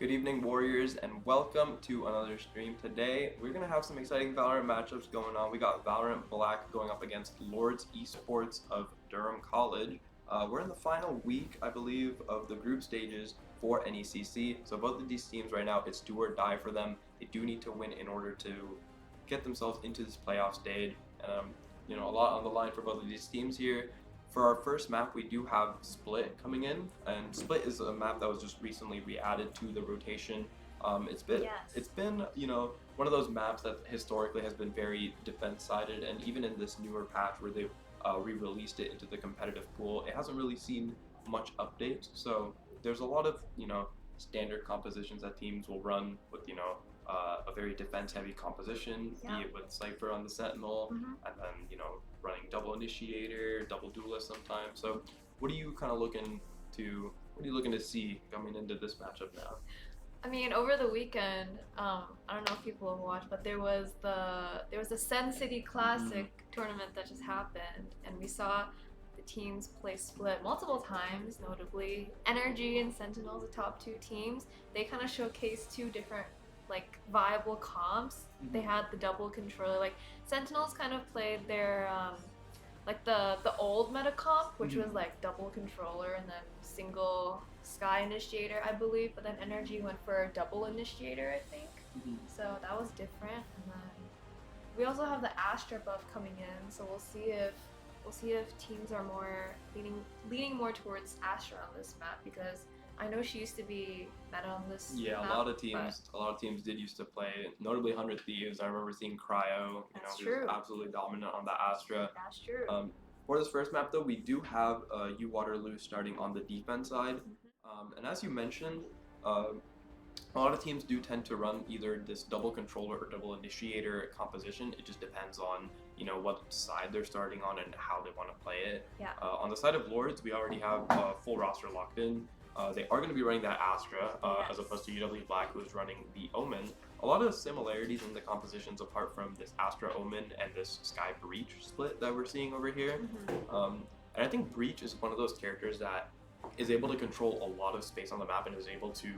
Good evening, Warriors, and welcome to another stream. Today, we're going to have some exciting Valorant matchups going on. We got Valorant Black going up against Lords Esports of Durham College. We're in the final week, I believe, of the group stages for NECC. So both of these teams right now, it's do or die for them. They do need to win in order to get themselves into this playoff stage. A lot on the line for both of these teams here. For our first map, we do have Split coming in, and Split is a map that was just recently re-added to the rotation. It's been one of those maps that historically has been very defense-sided, and even in this newer patch where they re-released it into the competitive pool, it hasn't really seen much updates. So there's a lot of standard compositions that teams will run with a very defense-heavy composition, be it with Cypher on the Sentinel, and then running double initiator, double duelist sometimes. So what are you looking to see coming into this matchup now? I mean, over the weekend, I don't know if people have watched, but there was the Sen City Classic tournament that just happened, and we saw the teams play Split multiple times. Notably, Energy and Sentinel, the top two teams, they kind of showcased two different viable comps. They had the double controller. Sentinels kind of played their the old meta comp, which was double controller and then single sky initiator, I believe. But then Energy went for double initiator, I think. So that was different. And then we also have the Astra buff coming in, so we'll see if teams are more leaning more towards Astra on this map, because I know she used to be meta on this map. A lot of teams did used to play, notably 100 Thieves. I remember seeing Cryo, he was absolutely dominant on the Astra. That's true. For this first map though, we do have U Waterloo starting on the defense side. And as you mentioned, a lot of teams do tend to run either this double controller or double initiator composition. It just depends on what side they're starting on and how they want to play it. On the side of Lords, we already have a full roster locked in. They are going to be running that Astra as opposed to UW Black, who is running the Omen. A lot of similarities in the compositions apart from this Astra Omen and this Sky Breach split that we're seeing over here. And I think Breach is one of those characters that is able to control a lot of space on the map and is able to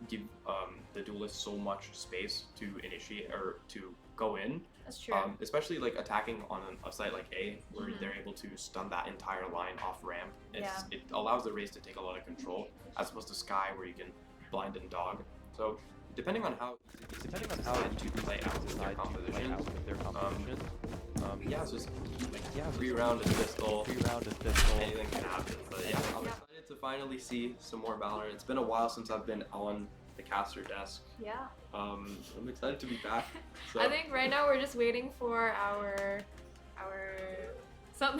give the duelist so much space to initiate or to go in. That's true. Especially attacking on a site like A, where they're able to stun that entire line off ramp. It allows the race to take a lot of control, as opposed to Sky, where you can blind and dog. So depending on how you play out with their composition, just 3 round and pistol, anything can happen. But yeah, I'm excited to finally see some more Valorant. It's been a while since I've been on the caster desk. I'm excited to be back. So. I think right now we're just waiting for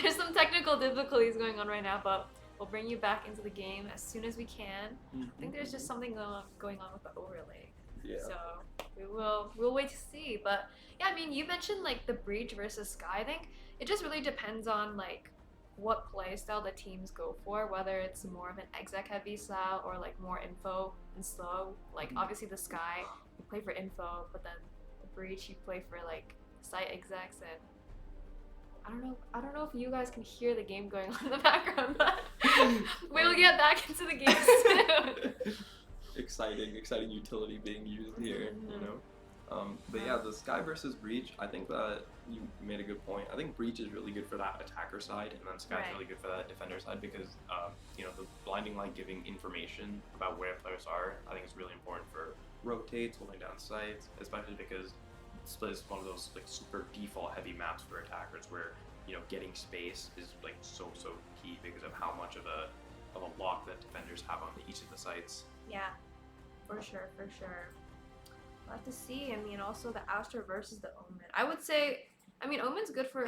there's some technical difficulties going on right now, but we'll bring you back into the game as soon as we can. I think there's just something going on with the overlay. So we'll wait to see. But yeah, I mean, you mentioned the Breach versus Sky. I think it just really depends on what play style the teams go for, whether it's more of an exec heavy style or more info and slow. Obviously the Sky, you play for info, but then the Breach, you play for site execs. And I don't know if you guys can hear the game going on in the background, but we'll get back into the game soon. Exciting utility being used here, But yeah, the Sky versus Breach, I think that you made a good point. I think Breach is really good for that attacker side, and then Sky is really good for that defender side, because the blinding light giving information about where players are, I think is really important for rotates, holding down sites, especially because Split is one of those super default heavy maps for attackers, where getting space is so key because of how much of a lock that defenders have on each of the sites. Yeah, for sure. We'll have to see. I mean, also the Astra versus the Omen. I would say, Omen's good for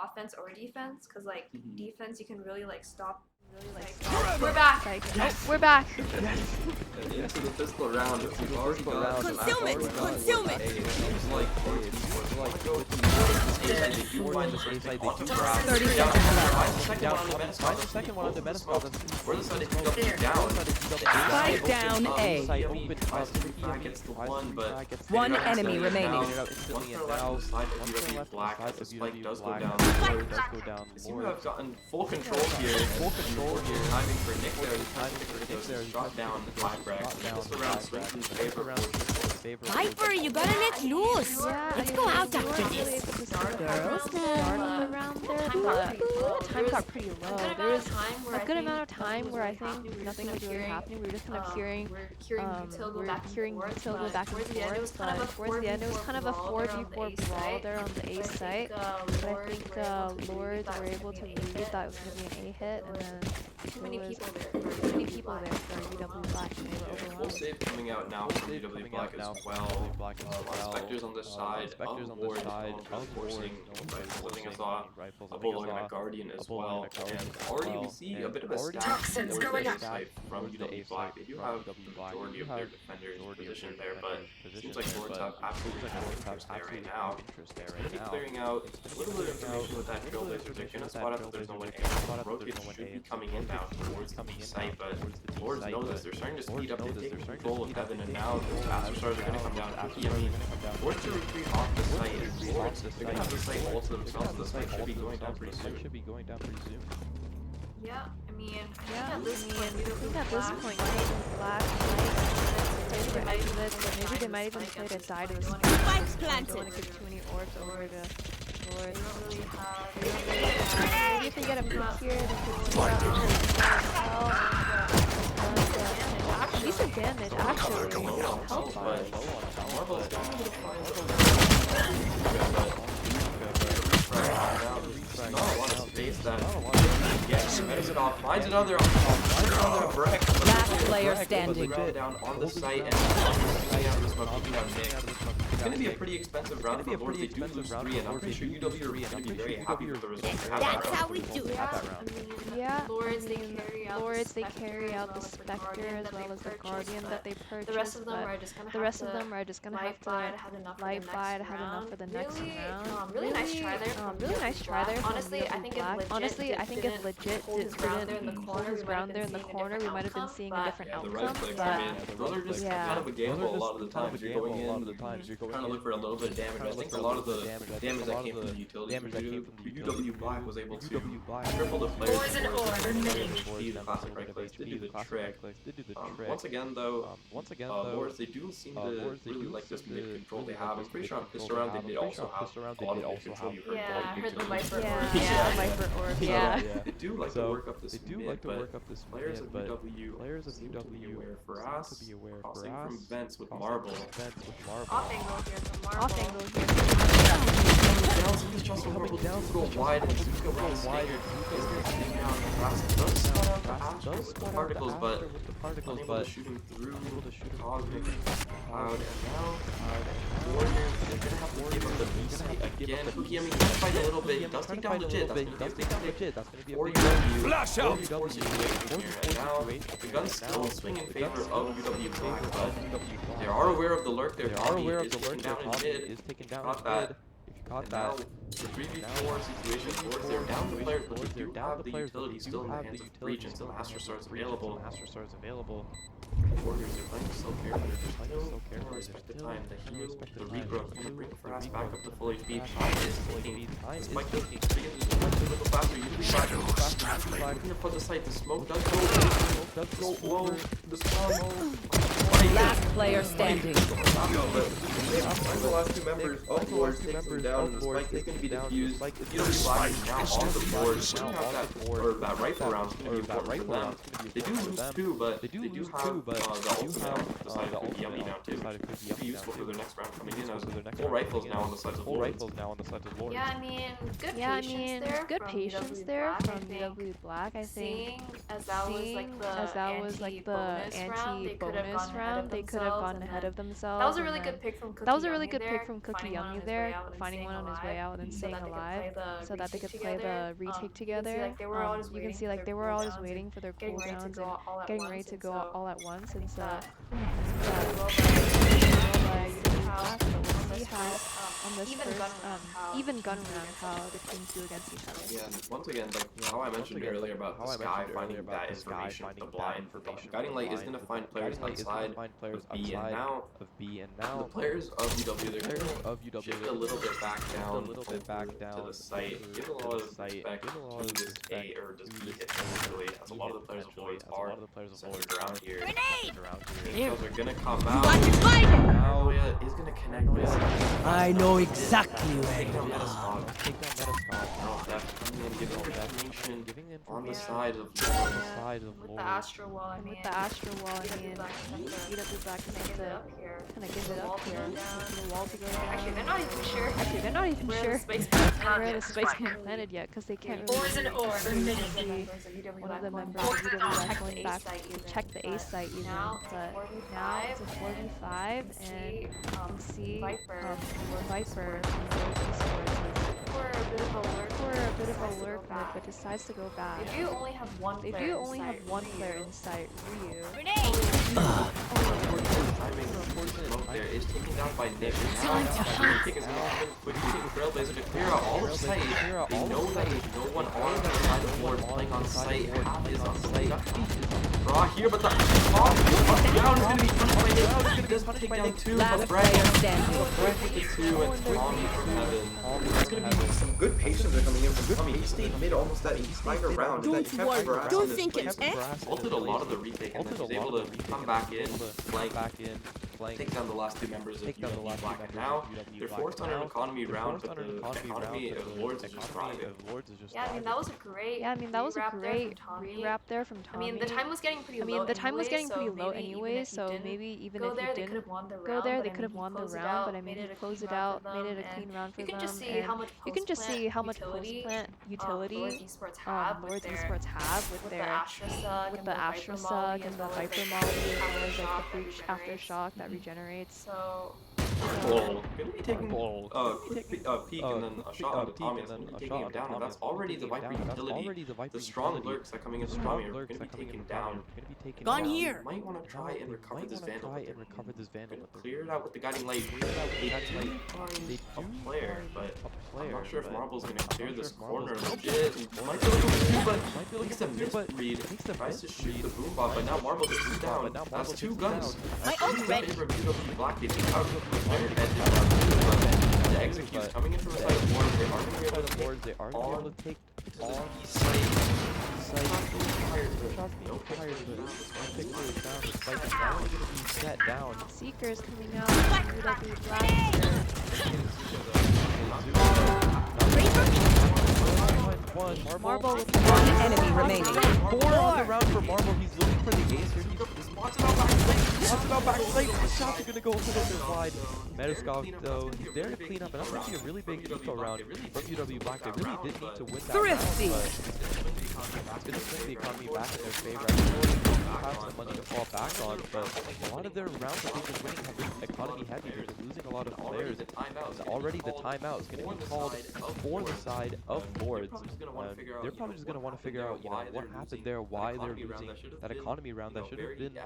offense or defense, because defense you can really stop. We're back. Oh, we're back. Yeah, so the pistol round, we've already got concealment. Second one on the meta spot. Where the side can go down. Spike down A. Gets the one, but One enemy remaining. Once they're left on the side of UW Black, the spike does go down. Does go down. They seem to have gotten full control here. Timing for Nick there. He's trying to pick those shot down the five racks. This around swings in favor of Viper, you gotta let loose. Let's go out after this. Girls around there, but time got pretty low. There was a good amount of time where I think nothing was really happening. We were just kind of hearing util go back and forth, but towards the end it was kind of a 4v4 brawl there on the A site. But I think Lords were able to lead. That was going to be an A hit, and then Too many people there. too many people there for UW Black, and they were full overwhelmed. save coming out now from UW Black as well. Spectres on the side of Ward, forcing living a thought, a Bulldog and a Guardian as well. And already we see a bit of a stack Toxins going up. from UW Black. They do have the majority of their defenders positioned there, but it seems like Lords have absolutely no interest there right now. They're going to be clearing out a little bit of information with that Trailblazer. They're going to spot out that there's no one A. Rocket should be coming inbound towards the B site, but Lords know this. They're starting to speed up. They're taking control of Heaven, and now the Master Stars are going to come down. I mean, Lords to retreat off the site. Lords, they're going to have the site all to themselves. The site should be going down pretty soon. Yeah, I mean, Yeah, at this point, I think at this point, Black might do this, but maybe they might even play to die to this. Spikes Don't planted. want to give too many orbs over to Lords. Maybe Maybe if they get a pick here, they could do decent damage, actually. Marvel's going to not a lot of space that yes, measures it off, finds another break. Last player standing. Down on the site and taking out the smoke, taking out Nick. It's going to be a pretty expensive round for Lords. They do lose 3, and I'm pretty sure UW are going to be very happy with the result. That's how we do it. Yeah, Lords, I mean, Lords, they carry out the Spectre as well as the Guardian that they purchased. The rest of them are just gonna have to light buy to have enough for the next round. Really nice try there. Really nice try there. Honestly, I think if legit hold his ground there in the corner, we might have been seeing a different The right outcome. clicks, I mean, those are just kind of a gamble a lot of the times. You're going in, trying to look for a little bit of damage. I think a lot of the damage that came from the utilities UW Black was able to triple the players. Poison orb remaining. See the classic right clicks to do the trick. Once again, though, Lords, they do seem to really like this mid control they have. I'm pretty sure on Piss Around they did also have a lot of mid control. You heard Yeah, I heard the Viper orb. Yeah, Viper orb. Yeah. They do like to work up this mid, but players of UW seem to be aware for us. Crossing from vents with Marble. Off angle here from Marble. Off angle here. He's just coming down a little wide and he's going around Stinger. He's going to take down the grass. Does spot out the Astro with the particles, but unable to shoot him through Cosmic Cloud. And now, Warriors, they're going to have to give him the B site again. Cookie, I mean, he does fight a little bit. He does take down legit. That's going to be a big pick for UW. Flash out! And now, the gun's still swing in favor of UW Black, but they are aware of the lurk. Their Tommy is taken down in mid. Caught that. And now, the 3v4 situation, Lords, they're down the players, but they do have the utility still in the hands of Regents. The Master Stars available. Warriors are playing so carefully. They're still respect the time. The heal, the regrowth, and the bring Frast back up to full HP. Time is taking. Spike does begin to move a little faster. Usually looking to put the site. The smoke does go. Slow. The storm. Last player standing. The last two members of Lords takes them down, and the spike is going to be diffused. UW Black is now on the board. Putting out that rifle round is going to be important for them. They do lose 2, but they do have the ultimate on the side of Cookie Yummy now too. Be useful for their next round coming in as full rifles now on the side of Lords. Yeah, I mean, good patience there from UW Black. I think seeing as that was like the anti-bonus round, they could have gotten ahead of themselves. That was a really good pick from Cookie That was a really good pick from Cookie Yummy there, finding one on his way out and staying alive, so that they could play the retake together. You can see like they were all just waiting for their cooldowns and getting ready to go all at once, and so by UW Black, but we'll see how on this first even gun round how the teams do against each other. Yeah, and once again, like how I mentioned earlier about the Sky finding that information, the blind, Guiding Light is going to find players outside of B, and now the players of UW, they're going to shift a little bit back down to the site, give a lot of respect to this A, or does B hit initially, as a lot of the players of Lords are centered around here. Those are going to come out. Now is going to connect this. I know exactly where Take you down are. Metascope. Giving on the side of With the Astro Wall, And with the Astro Wall, I mean, UW Black is have to kind of give it up here. For the wall to go down. Actually, they're not even sure. They're not even where sure the space where the space can be planted yet, because they can't really see one of the members of UW Black going back to check the A site even. But now it's a 4v5, and you can see Viper from for a bit of a lurk. for a bit of a lurk mid, but decides to go back. They do only have one They player do in only sight, have one Ryu. player in sight, Ryu. Smoke there is taken down by Nick. Now, Nick is moving quickly to Trailblazer to clear out all of sight. They know that there's no one on the side of the board playing on site. Half is on site. Draw here, but the top down is going to be punished by Nick. He does take down two, but Brad with the two, and Tommy from Heaven. There's going to be some good patience are coming in from Tommy. He stayed mid almost that entire round. Don't worry, don't think it, Ulted a lot of the retake, and then was able to come back in, flank, take down the last two members of UW Black, and now they're forced on an economy round, but the economy of Lords is just thriving. Yeah, I mean that was a great. Re-wrap there from Tommy. I mean the time was getting pretty low. Anyway, so maybe even if he didn't go there, they could have won the round. But I mean, he closed it out, made it a clean round for them. You can just see how much post-plant utility Lords Esports have with the Astra Suck and the Viper Molly, as well as like the Breach Aftershock that regenerates. So. Gonna be taking peek and then a shot onto Tommy, and then taking him down, and that's already the Viper utility. The strong lurks that coming into Tommy are going to be taken down. Gone here. You might want to try and recover this Vandal. Clear it out with the Guiding Light. They do find a player, but I'm not sure if Marble's going to clear this corner legit. Might be able to, but at least a misread. Tries to shoot the boom bot, but now Marble is down. That's two guns. My ult's ready. Black, they take out the the executes coming in from the side of Lords. They are going to be able to take on the site. Seekers coming out. UW Black. Marble with One enemy remaining. 4 on the round for Marble. He's looking for the ace here. He's spots it out back slate. The shots are gonna go a little bit wide. Metascope though, he's there to clean up, and that's actually a really big eco round from UW Black. They really did need to win that Thrifty. round, but it's gonna swing the economy back in their favor. They have some money to fall back on, but a lot of their rounds that they've been winning have been economy heavy. They've been losing a lot of players. Already the timeout is going to be called for the side of Lords. They're probably just going to want to figure out, what happened there, why they're losing that economy round that should have been,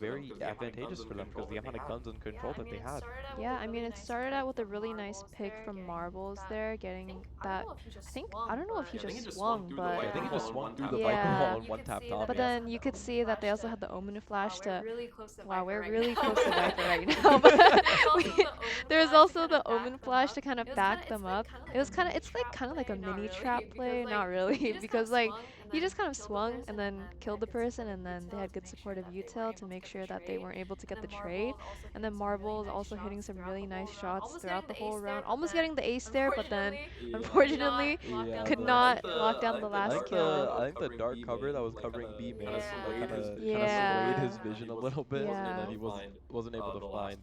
very advantageous for them because the amount of guns and control that they had. Yeah, I mean, it started out with a really nice pick from Marbles there, getting that. I don't know if he just swung, but I think he just swung through the Yeah. Viper wall and one tapped off. But then you could see that they also had the Omen Flash to. Wow, we're really close to Viper right now. But there's also the Omen Flash to kind of back them up. It's kind of like a mini trap play, not really, because like he just kind of swung and then killed the person, and then they had good supportive util to make sure that they weren't able to get the trade. And then Marble is also hitting some really nice shots throughout the whole round, almost getting the ace there, but then unfortunately could not lock down the last kill. I think the dark cover that was covering B kind of Yeah. swayed his vision a little bit, Yeah. and then he wasn't able to find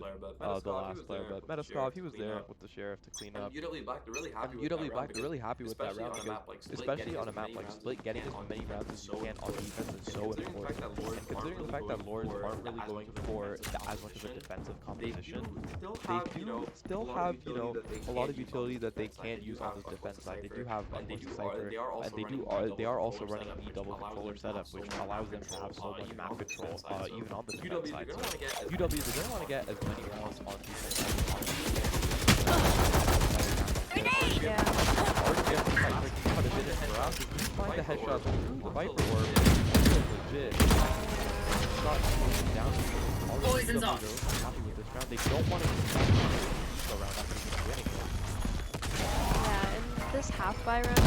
the last player. But Metascope, he was there with the sheriff to clean up. UW Black, they're really happy with UW that Black, round they're really happy with that round, especially on a map like Split, especially on a map like Split, getting a as many rounds as you can on defense is so important. And considering the fact that Lords aren't really going for as much of a defensive composition, they do still have, you know, a lot of utility that they can't use on the defense side. They do have unleashed Cypher, and they are also running a B double controller setup, which allows them to have so much map control, even on the defense side. So UW, they don't want to get as many rounds on defense as possible. Yeah. Find the headshot through the Viper orb. Legit. Shot down. Poison's off. Happy with this round. They don't want to go around after winning. Yeah, in this half buy round,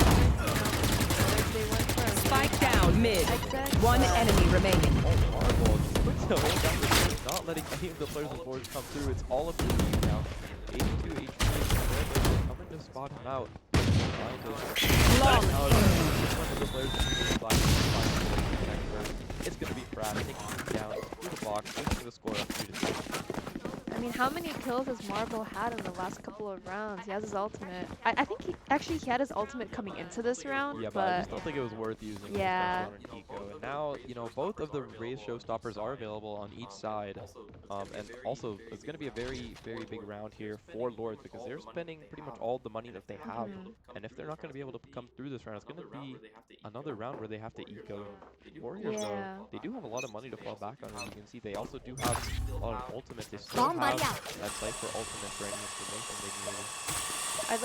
they went for a Spike down mid. exec, One enemy remaining. Oh, horrible. Just puts the whole down the team, not letting any of the players on board come through. It's all up to the team now. 82 HP. They're coming to spot him out. It's going to be Brad taking him down through the box, pushing the score up 2-2. I mean, how many kills has Marvel had in the last couple of rounds? He has his ultimate. I think he had his ultimate coming into this round, Yeah, but I just don't think it was worth using. Yeah. On Eco. And now, you know, both of the Raze showstoppers are available on each side. And also, it's going to be a very, very big round here for Lords because they're spending pretty much all the money that they have. And if they're not going to be able to come through this round, it's going to be another round where they have to Eco. Warriors, though, they do have a lot of money to fall back on. As you can see, they also do have a lot of ultimates. They still have that Cypher ultimate for any information they need. I'd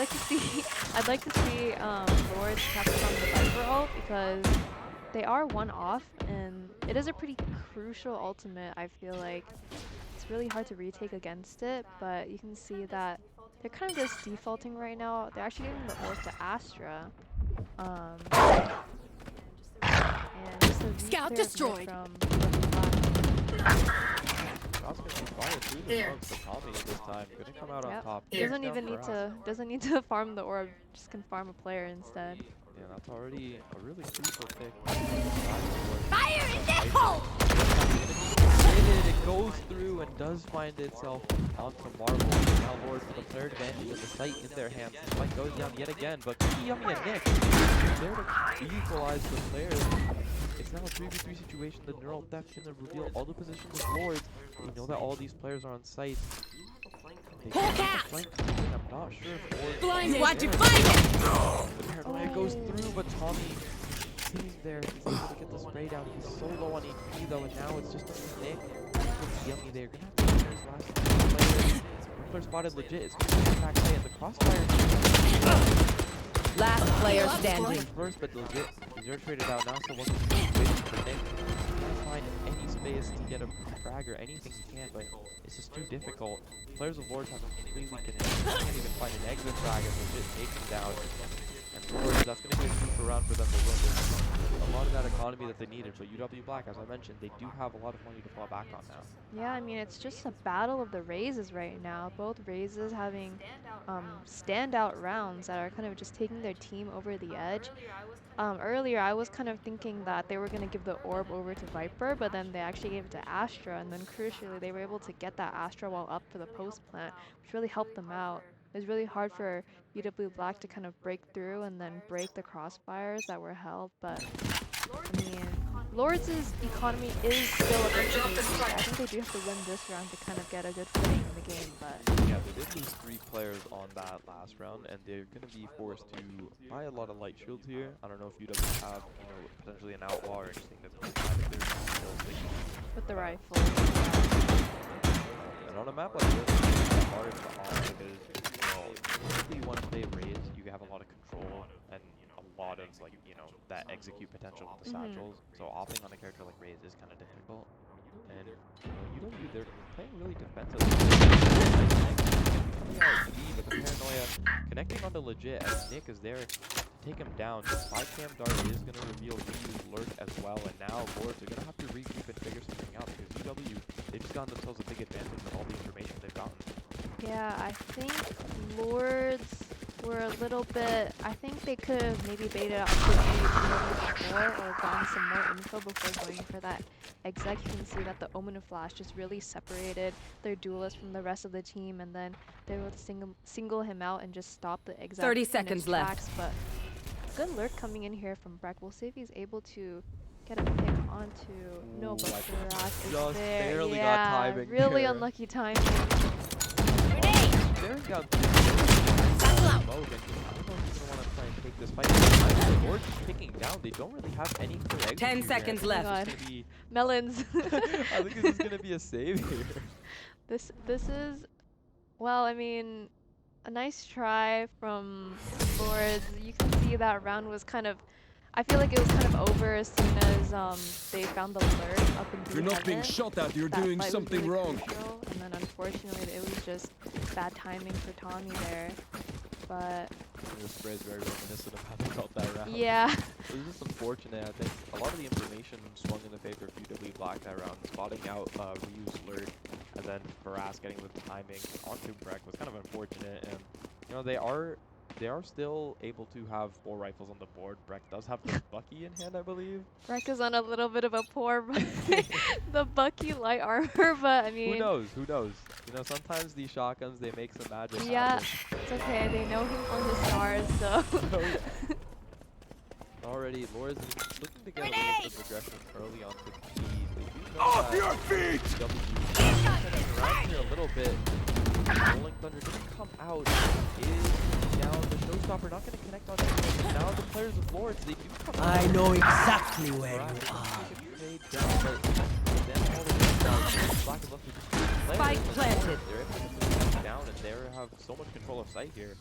like to see Lords capture on the Viper ult because they are one off and it is a pretty crucial ultimate. I feel like it's really hard to retake against it, but you can see that they're kind of just defaulting right now. They're actually giving the ult to Astra. And just a Scout destroyed. From I was going to be fired through the smokes, but Tommy this time couldn't come out on top. doesn't need to farm the orb, just can farm a player instead. Yeah, that's already a really crucial pick. Fire in the hole! It goes through and does find itself onto Marvel. Now Lords with a player advantage with the sight in their hands. The fight goes down yet again, but pretty Yummy and Nick there to equalize the players. It's now a 3v3 situation. The neural theft can reveal all the positions of Lords. We know that all these players are on site. I'm not sure if Lords Blind watch you fight it! The paranoia goes through, but Tommy sitting there. He's able to get the spray down. He's so low on HP though, and now it's just a Nick. Yummy there. Gonna have to get his last player. Rippler spotted legit. It's going to be back away, and the crossfire. Last player standing. First, but legit. He's traded out now, so what's the situation for Nick? Trying to find any space to get a frag or anything he can, but it's just too difficult. Players of Lords have completely connected. Can't even find an exit frag and legit take him down. And Lords, that's going to be a super round for them to win. There's a lot of that economy that they needed, but UW Black, as I mentioned, they do have a lot of money to fall back on now. Yeah, I mean, it's just a battle of the Razes right now. Both Razes having standout rounds that are kind of just taking their team over the edge. Earlier, I was kind of thinking that they were going to give the orb over to Viper, but then they actually gave it to Astra, and then crucially, they were able to get that Astra wall up for the post plant, which really helped them out. It was really hard for UW Black to kind of break through and then break the crossfires that were held, but I mean, Lords' economy is still a bit shaky. I think they do have to win this round to kind of get a good footing in the game, but yeah, they did lose 3 players on that last round, and they're going to be forced to buy a lot of light shields here. I don't know if UW have, you know, potentially an outlaw or anything that can their skills. with the rifle. And on a map like this, it's hard to off because, you know, typically you want to play Raze, you have a lot of control and a lot of, like, you know, that execute potential with the satchels. So offing on a character like Raze is kind of difficult. And, you know, UW, they're playing really defensive. But the paranoia connecting onto legit as Nick is there to take him down. The 5-cam dart is going to reveal Yu's lurk as well, and now Lords are going to have to regroup and figure something out because UW, they've just gotten themselves a big advantage with all the information they've gotten. Yeah, I think Lords were a little bit, I think they could have maybe baited out before or gotten some more info before going for that exec. You can see that the Omen of Flash just really separated their duelist from the rest of the team, and then they were able to single him out and just stop the exec. 30 seconds left. But good lurk coming in here from Breck. We'll see if he's able to get a pick onto. No, but Faraz is just there. barely got Yeah, timing really there. unlucky timing. Staring down smoke, and I don't know if he's gonna want to try and take this fight. The Lord's picking down. They don't really have any clear exit 10 here. seconds Oh my left. God. It's gonna be, Melons. I think this is gonna be a save here. This is, well, I mean, a nice try from Lords. You can see that round was kind of, I feel like it was kind of over as soon as they found the lurk up in If you're not being heaven. shot at, you're That doing fight was something really wrong. crucial, and then unfortunately it was just bad timing for Tommy there. But The spray is very reminiscent of how they felt that round. yeah, It was just unfortunate. I think a lot of the information swung in the favor of UW Black that round. Spotting out Ryu's lurk, and then Faraz getting the timing onto Breck was kind of unfortunate. And you know, they are still able to have 4 rifles on the board. Breck does have the Bucky in hand, I believe. Breck is on a little bit of a poor the Bucky light armor, but I mean, Who knows? Who knows? You know, sometimes these shotguns, they make some magic yeah, happen. it's okay. They know him for his stars, so. Already, Laura's looking to get a little bit of progression early on to the lead. They do know Off that your feet! W around here a little bit. Rolling Thunder didn't come out. Is down. The showstopper not going to connect on anything. Now the players of Lords, they do come out. I know exactly where Right, you are. trade down, but then all of these guys, Black is left with 2 players. Spike planted. They're able to move them down, and they have so much control of sight here.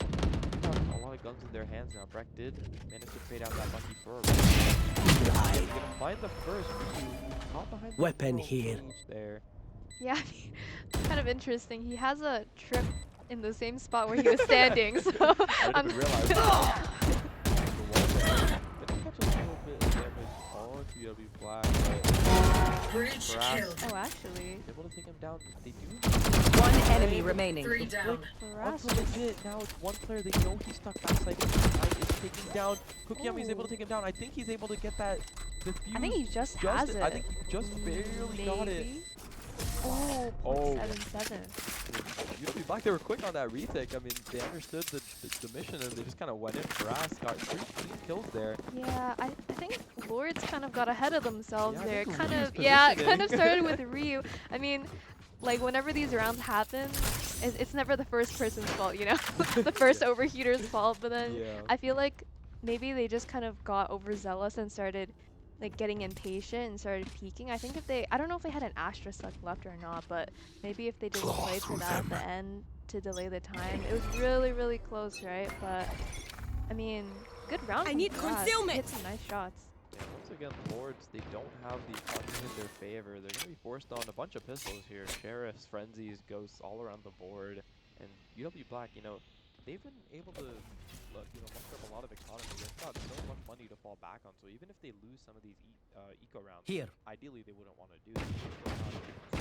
Have a lot of guns in their hands now. Breck did manage to fade out that Bucky for a round. He's gonna find the first Ryu, caught behind the Weapon little here. cage there. Yeah, it's kind of interesting. He has a trip in the same spot where he was standing, so I I'm didn't even realize that. The wall there. Didn't catch a little bit of damage on UW Black, but oh, actually, able to take him down. They do. One enemy remaining. Faraz Onto legit. Now it's one player. They know he's stuck backside. Knight is taking down. Cookie is able to take him down. I think he's able to get that defuse. I think he just has it. I think he just barely got it. Maybe. Oh, Oh. 0.77. UW Black, they were quick on that retake. I mean, they understood the mission and they just kind of went in for us. Got 3 clean kills there. Yeah, I think Lords kind of got ahead of themselves Yeah, I there. think Kind Ryu's of, yeah, it kind of positioning. started with Ryu. I mean, like whenever these rounds happen, it's never the first person's fault, you know? The first overheater's fault, but then Yeah. I feel like maybe they just kind of got overzealous and started like getting impatient and started peeking. I think if they, I don't know if they had an Astra suck left or not, but maybe if they didn't play for that at the end to delay the time, it was really, really close, right? But I mean, good round. I from need Faraz. concealment. Hit some nice shots. And once again, Lords, they don't have the economy in their favor. They're going to be forced on a bunch of pistols here. Sheriffs, Frenzies, Ghosts all around the board. And UW Black, you know, they've been able to muster up a lot of economy. They've got so much money to fall back on. So even if they lose some of these eco rounds, Here. ideally they wouldn't want to do this.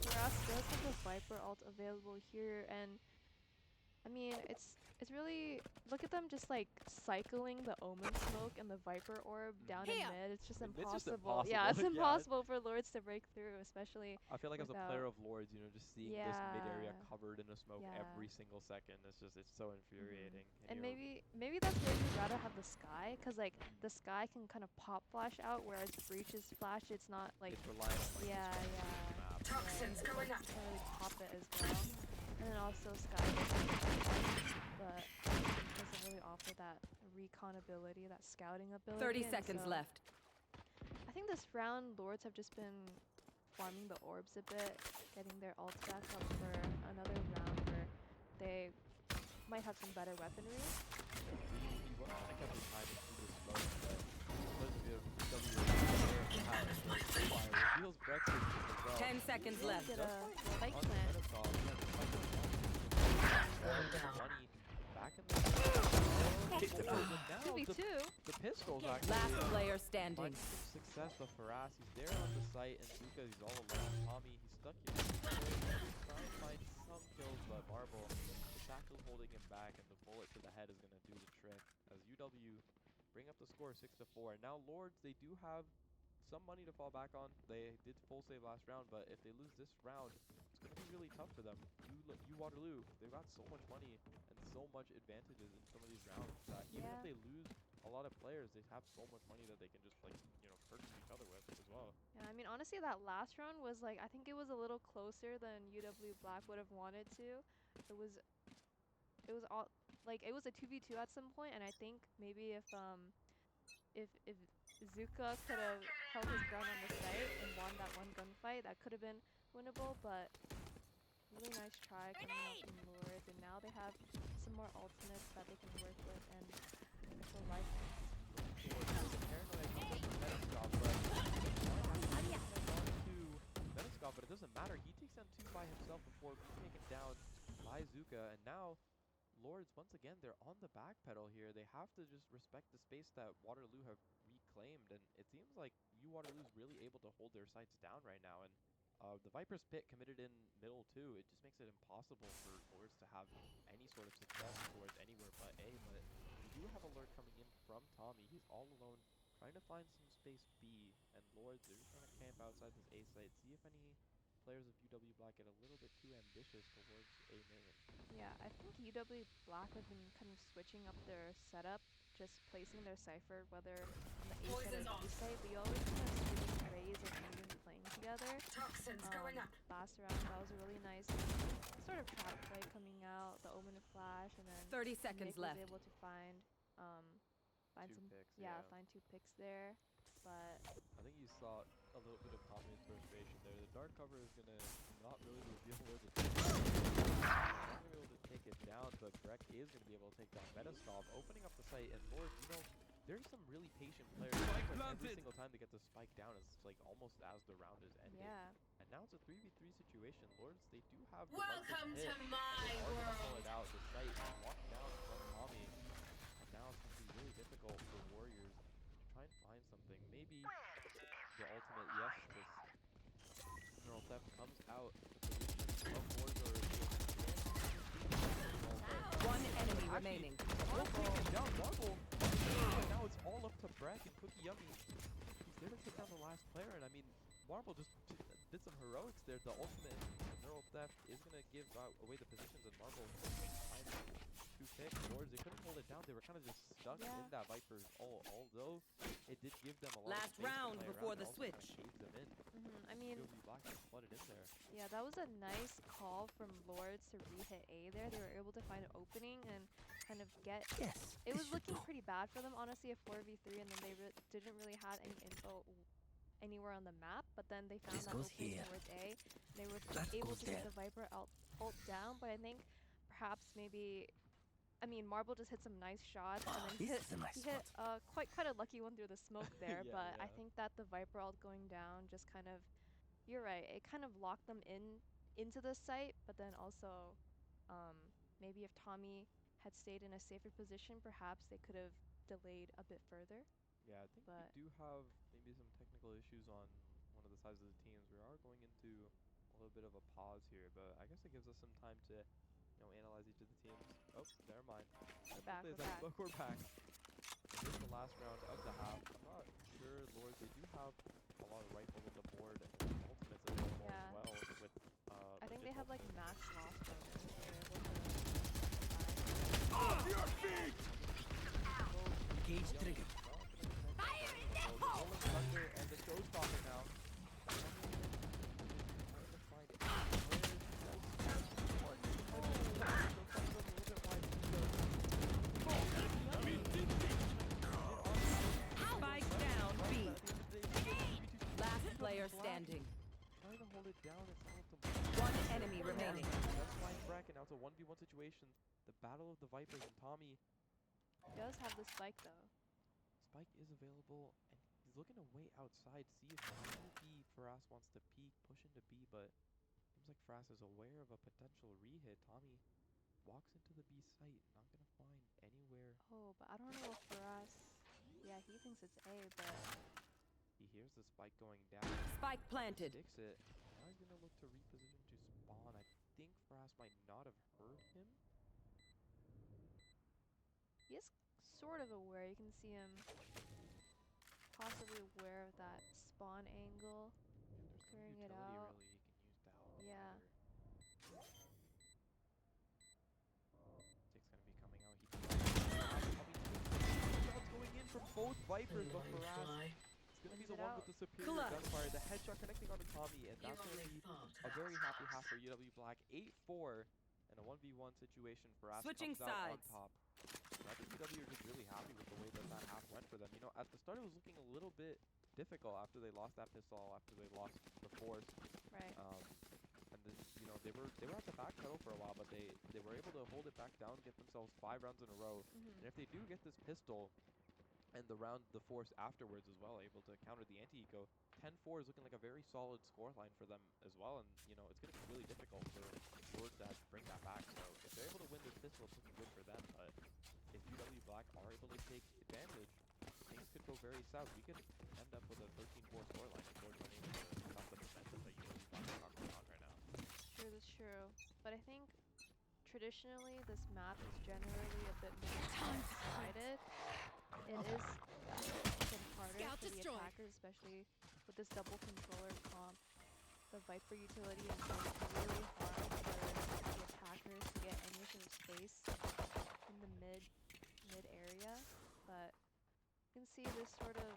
Faraz does have the Viper ult available here, and I mean, it's really, look at them just like cycling the Omen smoke and the Viper orb down in mid. It's just It's impossible. just Yeah, it's impossible, yeah. impossible for Lords to break through, especially. I feel like as a player without- of Lords, you know, just seeing this mid area Yeah. covered in a smoke Yeah. every single second, it's so infuriating. And you're- maybe that's where you'd rather have the Sky, because like the Sky can kind of pop flash out, whereas Breach's flash, it's not like, it's reliant on like, yeah, the yeah. map. Toxins coming up. Can't really pop it as well. And then also Sky doesn't really offer that recon ability, that scouting ability. 30 and seconds so left. I think this round Lords have just been farming the orbs a bit, getting their ults back up for another round where they might have some better weaponry. He was trying to catch his timing through the smoke, but because of W reveals Brexit as well. 10 seconds left. Get a spike On the plant. Minotaur, he had the spike plant. Money back in the now 2v2. the pistols actually Last player standing. finding some success, but Faraz, he's there on the site, and Zuka, he's all alone. Tommy, he's stuck here. He's trying to find some kills, but Marble, the shackle's holding him back, and the bullet to the head is going to do the trick. As UW bring up the score 6-4. And now Lords, they do have some money to fall back on. They did full save last round, but if they lose this round, it's going to be really tough for them. You Waterloo, they've got so much money and so much advantages in some of these rounds that even if they lose a lot of players, they have so much money that they can just like, you know, purchase each other with as well. Yeah, I mean, honestly, that last round was like, I think it was a little closer than UW Black would have wanted to. It was all like it was a 2v2 at some point, and I think maybe if Zuka could have held his ground on the site and won that one gunfight, that could have been winnable. But really nice try coming out from Lords, and now they have some more ultimates that they can work with and for life. Metascope, but it doesn't matter. He takes down 2 by himself before being taken down by Zuka, and now Lords, once again, they're on the back pedal here. They have to just respect the space that Waterloo have reclaimed, and it seems like Waterloo is really able to hold their sights down right now. And the Viper's Pit committed in middle too. It just makes it impossible for Lords to have any sort of success towards anywhere but A. But we do have alert coming in from Tommy. He's all alone, trying to find some space B, and Lords, they're just trying to camp outside this A site, see if any players of UW Black get a little bit too ambitious towards A main. Yeah, I think UW Black have been kind of switching up their setup, just placing their Cypher, whether on the A side or B side. We always kind of switch Rays and even playing together. Toxins going up. Last round, that was a really nice sort of trap play coming out, the Omen of Flash, and then 30 seconds Nick left. was able to find Two some picks, find 2 picks there. But I think you saw a little bit of Tommy's frustration there. The dark cover is gonna not really reveal where the not gonna be able to take it down, but Breck is gonna be able to take down Metascope, opening up the site. And Lord, you know, there's some really patient players. Like every single time they get the spike down, it's like almost as the round is ending. yeah, And now it's a 3v3 situation. Lords, they do have the Welcome hit. to my They are gonna pull world. it out. The site walked down from Tommy. And now it's going to be really difficult for Warriors to try and find something. Maybe the ultimate, yes, this neural theft comes out. The position of Warriors One enemy remaining. down Marble. And now it's all up to Breck and Cookie Yummy. He's there to take down the last player, and I mean, Marble just did some heroics there. The ultimate neural theft is going to give away the positions, and Marble finds 2 picks. Lords, they couldn't hold it down. They were kind of just stuck in that Viper's ult, although it did give them a lot Last of space round to play before around. the It also kinda switch. caved them in. I mean, UW Black just flooded in there. yeah, that was a nice call from Lords to re-hit A there. They were able to find an opening and kind of get... Yes. It was looking pretty bad for them, honestly, a 4v3, and then they didn't really have any info anywhere on the map, but then they found This that goes opening here. towards A. They were That able goes to get there. the Viper ult down, but I think perhaps maybe... I mean, Marble just hit some nice shots, and then This is a nice he hit quite a lucky one through the smoke there, Yeah, but I yeah. think that the Viper ult going down just kind of... You're right, it kind of locked them into the site, but then also maybe if Tommy had stayed in a safer position, perhaps they could have delayed a bit further. Yeah, I think we But do have maybe some technical issues on one of the sides of the teams. We are going into a little bit of a pause here, but I guess it gives us some time to, you know, analyze each of the teams. Oh, never mind. we're back. We're back. And this is the last round of the half. I'm not sure, Lords, they do have a lot of rifles on the board and ultimates available as well with I think they have like max loss bonus. Cage trigger. Fire in the hole! Thunder and the showstopper now. Spike down B. Last player standing. Trying to hold it down. It's all to One enemy remaining. That's fine, Bracken. Now it's a 1v1 situation. The battle of the Vipers and Tommy. He does have the spike though. Spike is available, and he's looking to wait outside, see if maybe Faraz wants to peek, push into B, but seems like Faraz is aware of a potential re-hit. Tommy walks into the B site, not gonna find anywhere. Oh, but I don't know for us. Yeah, he thinks it's A, but He hears the spike going down. Spike planted. Sticks it. Now he's gonna look to reposition to spawn. I think Faraz might not have heard him. he is sort of aware. You can see him possibly aware of that spawn angle. And there's no Clearing it utility out. really he can use to help us Yeah. either. Tick's gonna be coming out. Shots going in from both Vipers, but Faraz is gonna be the one with the superior gunfire. The headshot connecting onto Tommy, and that's gonna be a very happy half for UW Black. 8-4 in a 1v1 situation. Faraz Switching comes out on sides. top. And I think UW are just really happy with the way that that half went for them. You know, at the start it was looking a little bit difficult after they lost that pistol, after they lost the force. Right. And then, you know, they were at the back pedal for a while, but they were able to hold it back down, get themselves 5 rounds in a row. And if they do get this pistol and the force afterwards as well, able to counter the anti-eco, 10-4 is looking like a very solid scoreline for them as well. And, you know, it's going to be really difficult for Lords to have to bring that back. So if they're able to win this pistol, it's looking good for them. But if UW Black are able to take advantage, things could go very south. We could end up with a 13-4 scoreline if Lords aren't able to stop the momentum that UW Black are talking about right now. True, that's true. But I think traditionally this map is generally a bit more one-sided. It is a bit harder for the attackers, especially with this double controller comp. The Viper utility is really hard for the attackers to get any sort of space in the mid area. But you can see this sort of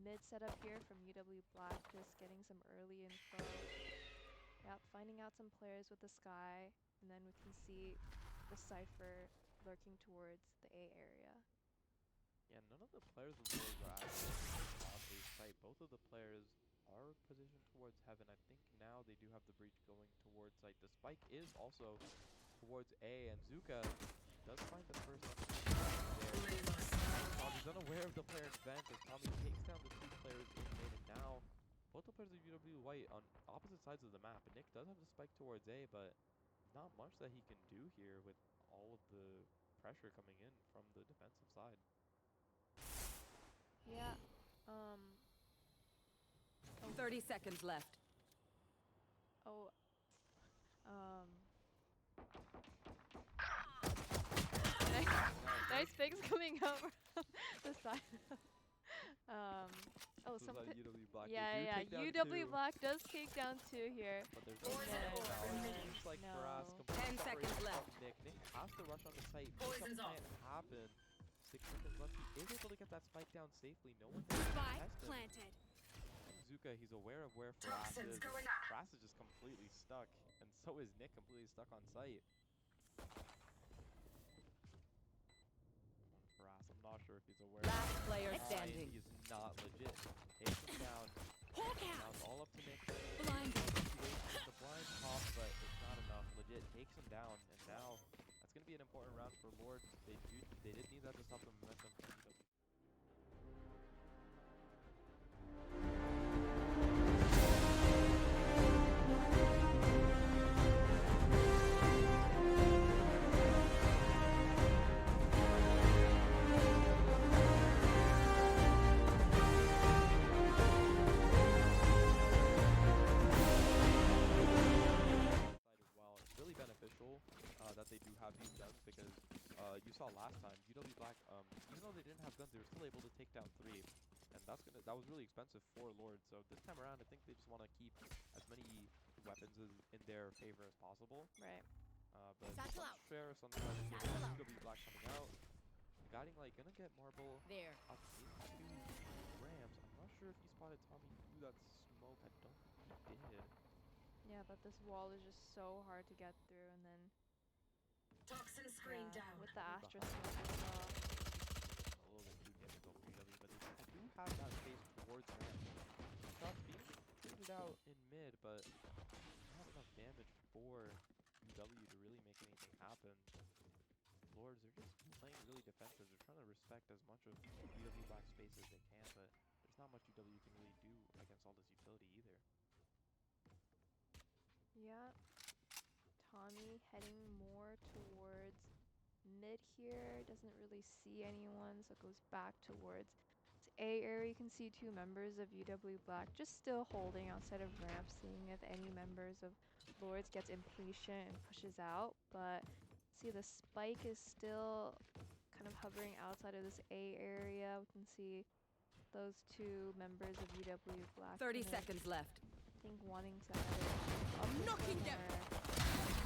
mid setup here from UW Black, just getting some early info. Yep, finding out some players with the Sky, and then we can see the Cypher lurking towards the A area. Yeah, none of the players of Lords are actually on A site. Both of the players are positioned towards Heaven. I think now they do have the breach going towards site. The spike is also towards A, and Zuka does find the first there. He's unaware of the player in vent as Tommy takes down the 2 players in mid, and now both the players of UW White on opposite sides of the map. And Nick does have the spike towards A, but not much that he can do here with all of the pressure coming in from the defensive side. Yeah. 30 seconds left. Oh. Nice pigs coming out from the side. Oh, something. UW Black. Yeah. UW Black does take down 2 here. But there's no seems like Faraz completely 10 seconds separated left. from Nick. Nick has to rush on the site. Poison's can't happen. 6 seconds left. He is able to get that spike down safely. No one can Spike test him. planted. Zuka, he's aware of where Faraz is. Faraz is just completely stuck, and so is Nick completely stuck on site. Faraz, I'm not sure if he's aware. Last player standing. He is not legit. Takes him down. Hawk Now out. it's all up to Nick. Blinded. The blind pop, but it's not enough. Legit takes him down, and now that's going to be an important round for Lord. They did need that to stop the momentum. Really beneficial that they do have these guns, because you saw last time UW Black, even though they didn't have guns, they were still able to take down 3, and that was really expensive for Lord. So this time around, I think they just want to keep as many weapons in their favor as possible. Right. But Satchel out. Ferris on the side of Satchel out. UW Black coming out. The guiding light gonna get Marble There. up into Rams. I'm not sure if he spotted Tommy through that smoke. I don't think he did. Yeah, but this wall is just so hard to get through, and then Toxin screen down. with the Astra smoke as well. A little bit too difficult for UW, but they do have that space towards Rams. Shots being figured out in mid, but not enough damage for UW to really make anything happen. Lords, they're just playing really defensive. They're trying to respect as much of UW Black space as they can, but there's not much UW can really do against all this utility either. Yeah. Tommy heading more towards mid here. Doesn't really see anyone, so goes back towards this A area. You can see 2 members of UW Black just still holding outside of ramp, seeing if any members of Lords gets impatient and pushes out. But see, the spike is still kind of covering outside of this A area. We can see those two members of UW Black. 30 seconds left. I think wanting to either Knocking them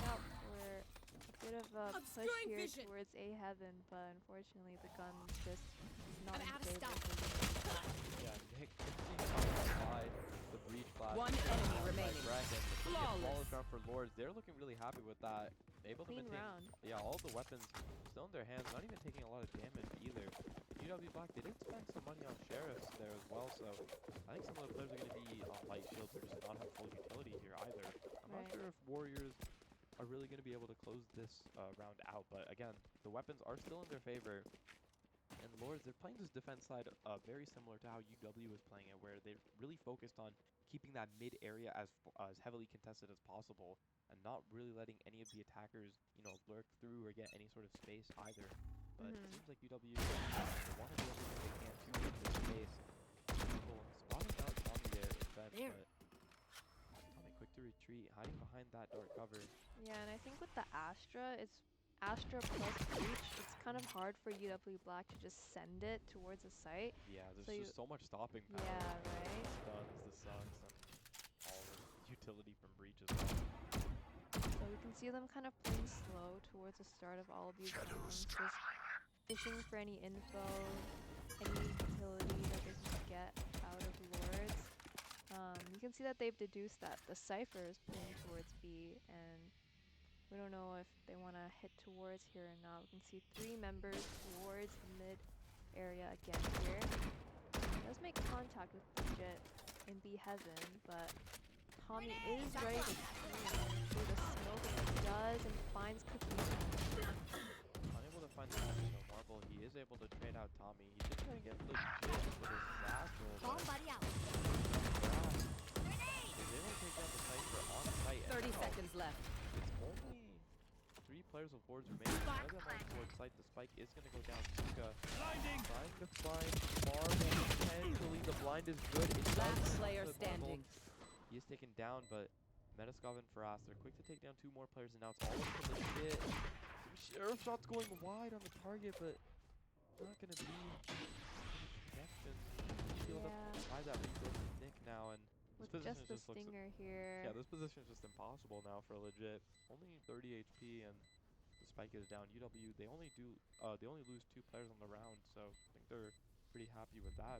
out for a bit of a push here towards A Heaven, but unfortunately the gun just is not in favor. Yeah, Nick outside the breach flash. One enemy remaining. Flawless round for Lords. They're looking really happy with that. Able to maintain, round. yeah, all the weapons still in their hands, not even taking a lot of damage either. UW Black, they did spend some money on sheriffs there as well, so I think some of the players are going to be on light shields or just not have full utility here either. I'm not sure if Warriors are really going to be able to close this round out, but again, the weapons are still in their favor. And Lords, they're playing this defense side very similar to how UW was playing it, where they're really focused on keeping that mid area as heavily contested as possible, and not really letting any of the attackers, you know, lurk through or get any sort of space either. But it seems like UW they want to do everything they can to get this space. People spotting out Tommy there in defense, but Tommy quick to retreat, hiding behind that dark cover. Yeah, and I think with the Astra, it's Astra plus breach. It's kind of hard for UW Black to just send it towards a site. Yeah, there's just so much stopping power. Yeah, right. Stuns, the suns, and all the utility from breach as well. So we can see them kind of playing slow towards the start of all of these rounds, just fishing for any info, any utility that they can get out of Lords. You can see that they've deduced that the Cypher is playing towards B, and we don't know if they want to hit towards here or not. We can see 3 members towards the mid area again here. He does make contact with Collegiate in B Heaven, but Tommy is ready to through the smoke, and he does, and finds Cookie. Unable to find the marble, he is able to trade out Tommy. He did try to get legit with his satchel. Somebody out. He's able to take down the Cypher on site. 30 seconds left. It's only 3 players of Lords remaining. One of them on towards site. The spike is going to go down. Suka trying to find marble. Potentially the blind is good. It's Last player standing. He is taken down, but Metaskov and Faraz, they're quick to take down 2 more players, and now it's all of them legit. Some sheriff shots going wide on the target, but not going to be connections. He'll have to try that refill with Nick now, and this with position just the stinger here. Yeah, this position is just impossible now for legit. Only 30 HP, and the spike is down. UW, they only lose 2 players on the round, so I think they're pretty happy with that.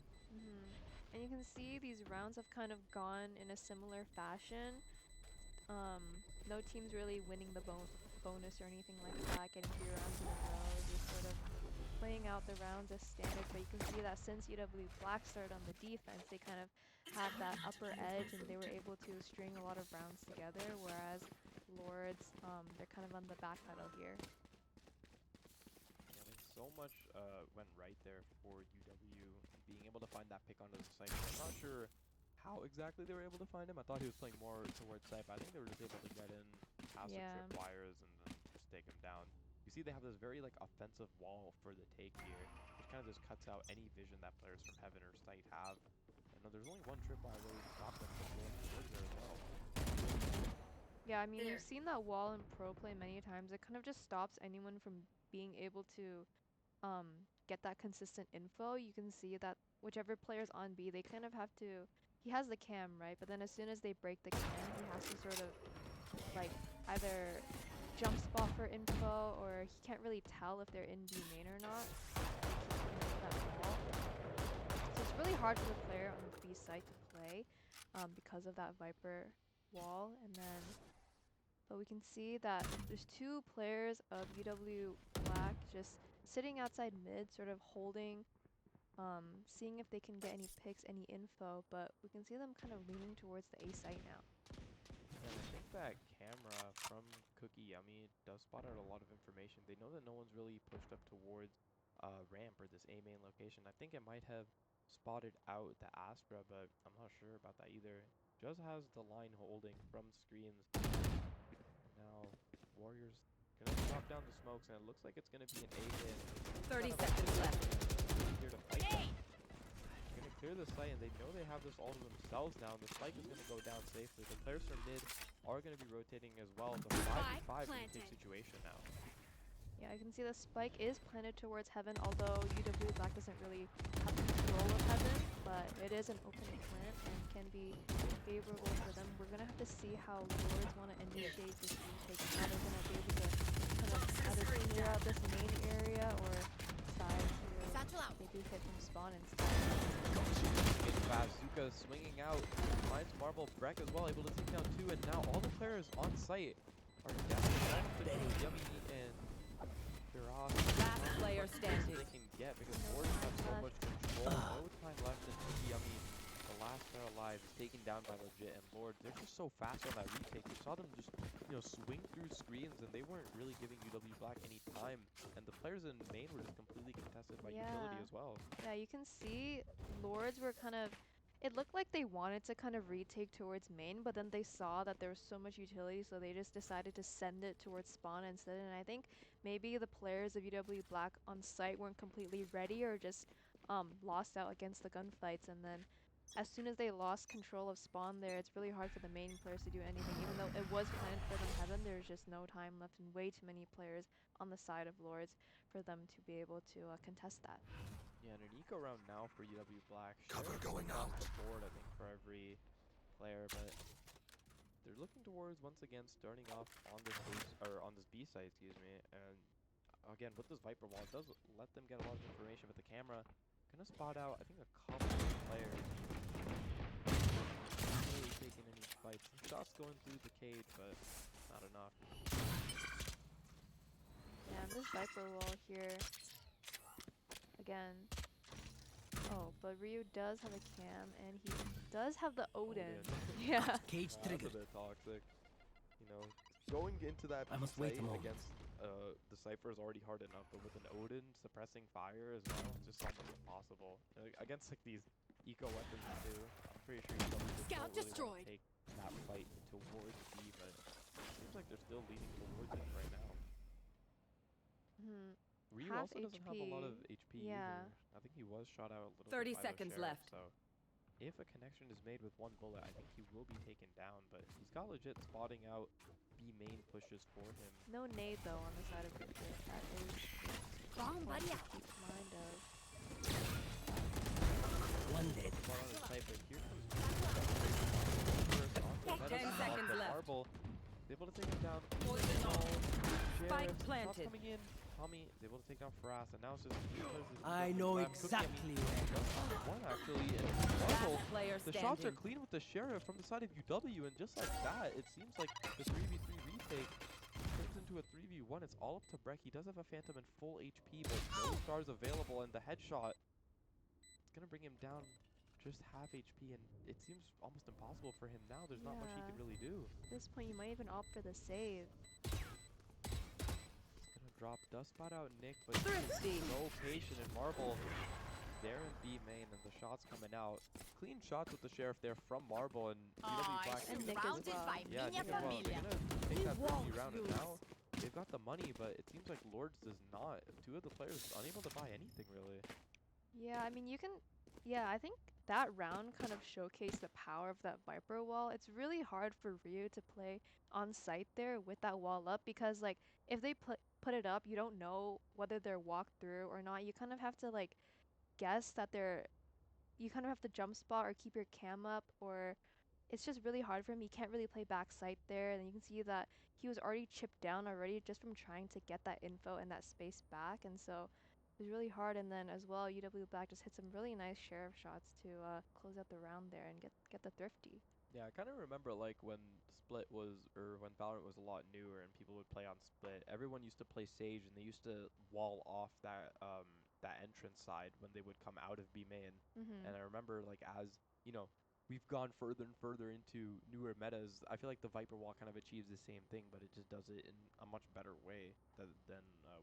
And you can see these rounds have kind of gone in a similar fashion. No team's really winning the bonus or anything like that, getting 3 rounds in a row, just sort of playing out the rounds as standard. But you can see that since UW Black started on the defense, they kind of have that upper edge, and they were able to string a lot of rounds together, whereas Lords, they're kind of on the back pedal here. So much went right there for UW being able to find that pick onto the site. I'm not sure how exactly they were able to find him. I thought he was playing more towards site, but I think they were just able to get in past the trip wires and then just take him down. You see they have this very like offensive wall for the take here, which kind of just cuts out any vision that players from Heaven or site have. And there's only one trip wire really to stop them from going towards there as well. Yeah, I mean, we've seen that wall in pro play many times. It kind of just stops anyone from being able to get that consistent info. You can see that whichever player's on B, they kind of have to, he has the cam, right? But then as soon as they break the cam, he has to sort of like either jump spot for info, or he can't really tell if they're in B main or not. So it's really hard for the player on the B side to play because of that Viper wall. And then, but we can see that there's 2 players of UW Black just sitting outside mid, sort of holding, seeing if they can get any picks, any info, but we can see them kind of leaning towards the A site now. And I think that camera from Cookie Yummy does spot out a lot of information. They know that no one's really pushed up towards ramp or this A main location. I think it might have spotted out the Astra, but I'm not sure about that either. Just has the line holding from screens. Now, Warriors gonna drop down the smokes, and it looks like it's gonna be an A hit. 30 seconds left. Here to fight them. They're gonna clear the site, and they know they have this all to themselves now, and the spike is gonna go down safely. The players from mid are gonna be rotating as well. The 5v5 is a big situation now. Yeah, I can see the spike is planted towards Heaven, although UW Black doesn't really have control of Heaven, but it is an open plant and can be favorable for them. We're gonna have to see how Lords want to initiate this retake. How they're gonna be able to kind of either clear out this main area or decide to maybe hit from spawn instead. Getting fast, Zuka swinging out, finds Marble, Breck as well, able to take down 2, and now all the players on site are definitely between Yummy and Firas. Last player standing. They can get because Lords have so much control. No time left until Yummy, the last player alive, is taken down by Legit and Lords. They're just so fast on that retake. You saw them just, swing through screens, and they weren't really giving UW Black any time. And the players in main were just completely contested by utility as well. Yeah, you can see Lords were kind of. It looked like they wanted to kind of retake towards main, but then they saw that there was so much utility, so they just decided to send it towards spawn instead. And I think maybe the players of UW Black on site weren't completely ready or just lost out against the gunfights. And then as soon as they lost control of spawn there, it's really hard for the main players to do anything. Even though it was planned for them Heaven, there's just no time left and way too many players on the side of Lords for them to be able to contest that. Yeah, and an eco round now for UW Black. Cover going out. The board, I think, for every player, but they're looking towards once again starting off on this on this B side, excuse me. And again, with this Viper wall, it does let them get a lot of information, but the camera gonna spot out, I think, a couple of players. Not really taking any fights. Some shots going through the cage, but not enough. Yeah, and this Viper wall here. Again. Oh, but Ryu does have a cam, and he does have the Odin. Yeah. Cage trigger. That's a bit toxic. Going into that fight against the Cypher is already hard enough, but with an Odin suppressing fire as well, it's just almost impossible. Against like these eco weapons too, I'm pretty sure you don't really take that fight towards B, but it seems like they're still leaning towards it right now. Ryu also doesn't have a lot of HP either. I think he was shot out a little 30 bit by seconds the left. So if a connection is made with one bullet, I think he will be taken down, but he's got legit spotting out B main pushes for him. No nade though on the side of Legit. That is one to keep mind of. One dead. Here comes 10 seconds left. Marble is able to take him down. Spike planted. Coming in. Tommy is able to take down Firas, and now it's just I know exactly where. One actually, and Marble, the shots are standing. clean with the Sheriff from the side of UW, and just like that, it seems like the 3v3 retake turns into a 3v1. It's all up to Breck. He does have a Phantom in full HP, but no stars available, and the headshot, it's gonna bring him down just half HP, and it seems almost impossible for him now. There's not much he can really do. At this point, you might even opt for the save. Drop, does spot out Nick, but he's so patient, and Marble there in B main, and the shots coming out. Clean shots with the Sheriff there from Marble, and UW Black. And Nick as well. Yeah, Nick as well. They're gonna take that 30 round, and now they've got the money, but it seems like Lords does not. Two of the players unable to buy anything really. Yeah, I mean you can. Yeah, I think that round kind of showcased the power of that Viper wall. It's really hard for Ryu to play on site there with that wall up, because like if they put it up, you don't know whether they're walked through or not. You kind of have to like guess that you kind of have to jump spot or keep your cam up, or it's just really hard for him. He can't really play back site there, and you can see that he was already chipped down already just from trying to get that info and that space back, and so it was really hard. And then as well, UW Black just hit some really nice Sheriff shots to close out the round there and get the thrifty. Yeah, I kind of remember like when Split was, or when Valorant was a lot newer and people would play on Split, everyone used to play Sage, and they used to wall off that that entrance side when they would come out of B main. And I remember like as, we've gone further and further into newer metas, I feel like the Viper wall kind of achieves the same thing, but it just does it in a much better way than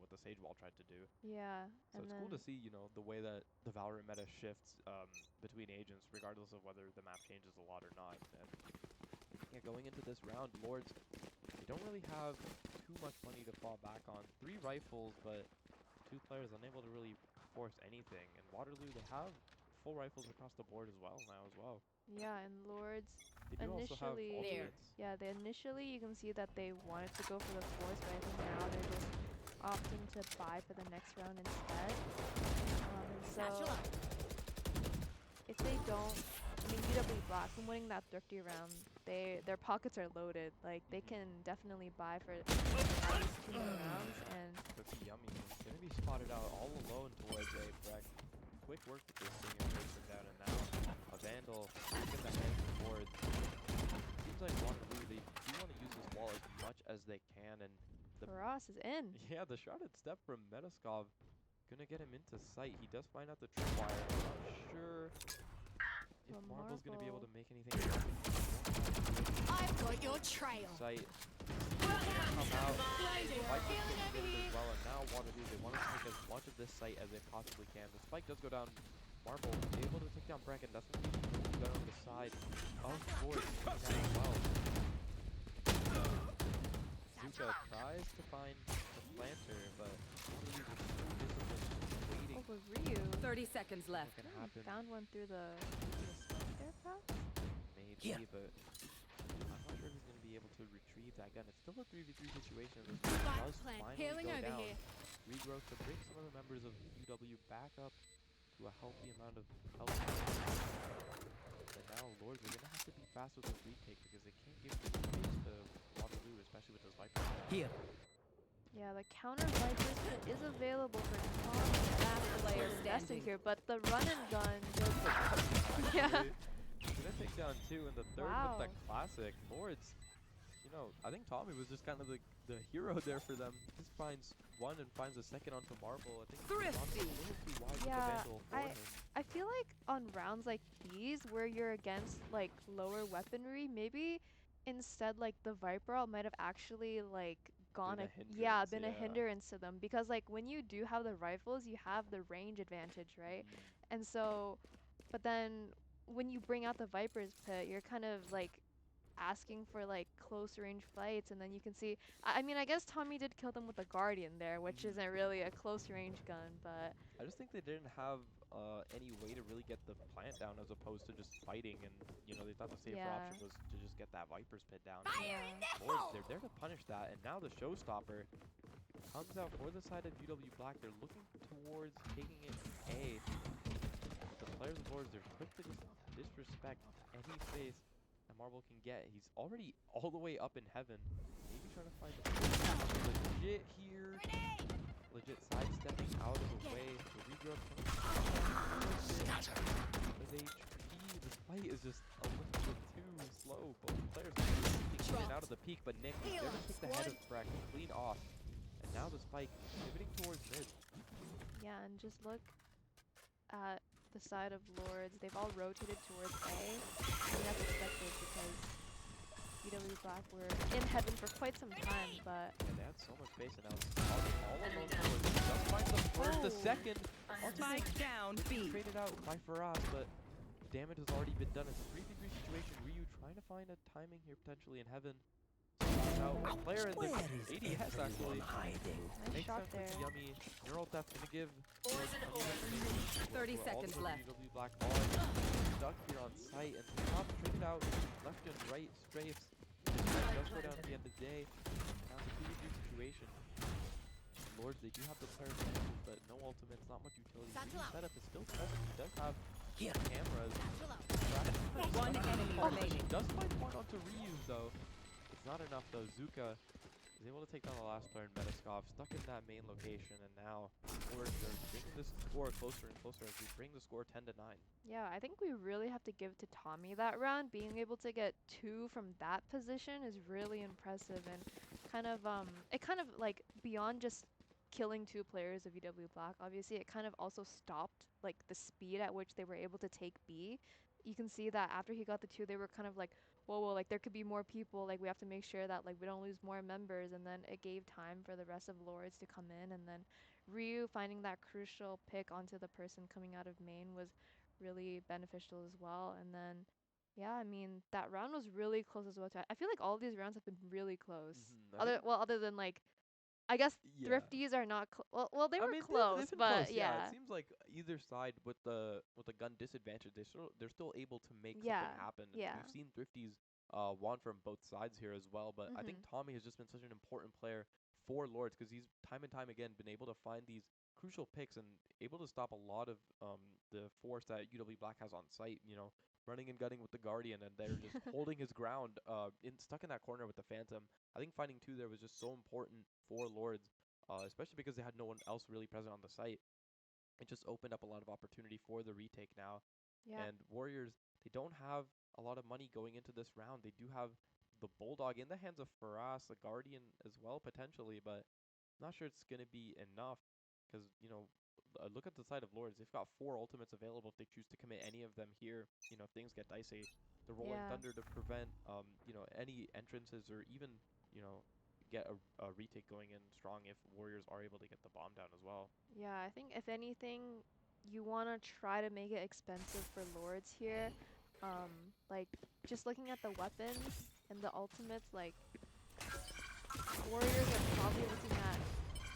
what the Sage wall tried to do. Yeah. So it's cool to see, the way that the Valorant meta shifts between agents, regardless of whether the map changes a lot or not. And yeah, going into this round, Lords, they don't really have too much money to fall back on. 3 rifles, but 2 players unable to really force anything. And Waterloo, they have full rifles across the board as well. Yeah, and Lords They do also have initially, ultimates. yeah, initially you can see that they wanted to go for the force, but I think now they're just opting to buy for the next round instead. So if they don't, I mean, UW Black, from winning that Thrifty round, their pockets are loaded. Like, they can definitely buy for at least 2 more rounds. And Cookie Yummy is going to be spotted out all alone towards a Breck. Quick work with this Singer, takes him down, and now a Vandal in the hands of Ward. Seems like Waterloo, they do want to use this wall as much as they can, and Ross is in. yeah, the shrouded step from Metaskov gonna get him into sight. He does find out the tripwire. I'm not sure if Marble's gonna be able to make anything happen. I've got your trail. Sight. Come out. Viper taking it as well, and now Waterloo, they want to take as much of this site as they possibly can. The spike does go down. Marble able to take down Brecken. That's going to be good on the side of Ford as well. Zuka tries to find the planter, but Waterloo is so disciplined, waiting. Over Ryu. 30 seconds left. What's gonna happen? Found one through the smoke there, perhaps? Maybe, but I'm not sure if he's going to be able to retrieve that gun. It's still a 3v3 situation. This Spike does plant finally healing go over down. here. Regrowth to bring some of the members of UW back up to a healthy amount of health. But now Lords are going to have to be fast with this retake because they can't give the space to Waterloo, especially with those Vipers. Here. Yeah, the counter Viper's pit is available for Tom. Last player standing here, but the run and gun just yeah. He's gonna take down 2 in the third Wow. with the classic. Lords, you know, I think Tommy was just kind of the hero there for them. Just finds one and finds a second onto Marble. I think Tommy's a little too wide with the Yeah, Vandal for him. I feel like on rounds like these where you're against like lower weaponry, maybe instead like the Viper might have actually like gone Been a been a hindrance, yeah. hindrance to them, because like when you do have the rifles, you have the range advantage, right? And so, but then when you bring out the Viper's pit, you're kind of like asking for like close range fights, and then you can see, I mean, I guess Tommy did kill them with the Guardian there, which isn't really a close range gun, but I just think they didn't have any way to really get the plant down as opposed to just fighting, and you know they thought the safer Yeah. option was to just get that Viper's pit down. yeah. Lords, they're there to punish that, and now the showstopper comes out for the side of UW Black. They're looking towards taking it A. But the players of Lords, they're quick to just disrespect any space that Marble can get. He's already all the way up in heaven. Maybe trying to find the legit here. Legit sidestepping out of the way. The regrowth with HP. This fight is just a little bit too slow. Both players are in and out of the peak, but Nick is there to take the head of Breck clean off. And now the spike pivoting towards mid. Yeah, and just look at the side of Lords. They've all rotated towards A. I mean, that's expected because UW Black were in heaven for quite some time, but Yeah, they had so much space, and now it's all alone towards mid. Just finds the first, the second. Spike down B. Traded out by Faraz, but damage has already been done. It's a 3v3 situation. Ryu trying to find a timing here potentially in heaven. Now, player in Where the is ADS actually. hiding? nice Makes shot sense there. with Yummy. Neural Death gonna give 30 seconds left. UW Black all stuck here on site, and top traded out left and right strafes. Does go down at the end of the day. Now it's a 2v3 situation. Lords, they do have the player advantage, but no ultimates, not much utility. Ryu's setup is still present. He does have cameras. One enemy remaining. Does find one onto Ryu though. It's not enough though. Zuka is able to take down the last player in Metaskov, stuck in that main location, and now Lords are bringing this score closer and closer as we bring the score 10-9. Yeah, I think we really have to give it to Tommy that round. Being able to get 2 from that position is really impressive, and it kind of like beyond just killing 2 players of UW Black, obviously it kind of also stopped like the speed at which they were able to take B. You can see that after he got the 2, they were kind of like, whoa, like there could be more people, like we have to make sure that like we don't lose more members, and then it gave time for the rest of Lords to come in, and then Ryu finding that crucial pick onto the person coming out of main was really beneficial as well. And then yeah, I mean that round was really close as well too. I feel like all of these rounds have been really close. Other than like, I guess Thrifties are not well they were close, they've been but close, yeah. It seems like either side with the gun disadvantage, they're still able to make Yeah, something happen. And yeah. we've seen Thrifties won from both sides here as well, but I think Tommy has just been such an important player for Lords because he's time and time again been able to find these crucial picks and able to stop a lot of the force that UW Black has on site. You know, running and gunning with the Guardian, and they're just holding his ground, stuck in that corner with the Phantom. I think finding 2 there was just so important for Lords, especially because they had no one else really present on the site. It just opened up a lot of opportunity for the retake now. Yeah. And Warriors, they don't have a lot of money going into this round. They do have the Bulldog in the hands of Faraz, a Guardian as well, potentially, but I'm not sure it's going to be enough because, you know, look at the side of Lords. They've got 4 ultimates available if they choose to commit any of them here. You know, if things get dicey. The Rolling Thunder to prevent, you know, any entrances or even, you know, get a retake going in strong if Warriors are able to get the bomb down as well. Yeah, I think if anything, you want to try to make it expensive for Lords here. Like, just looking at the weapons and the ultimates, like, Warriors are probably looking at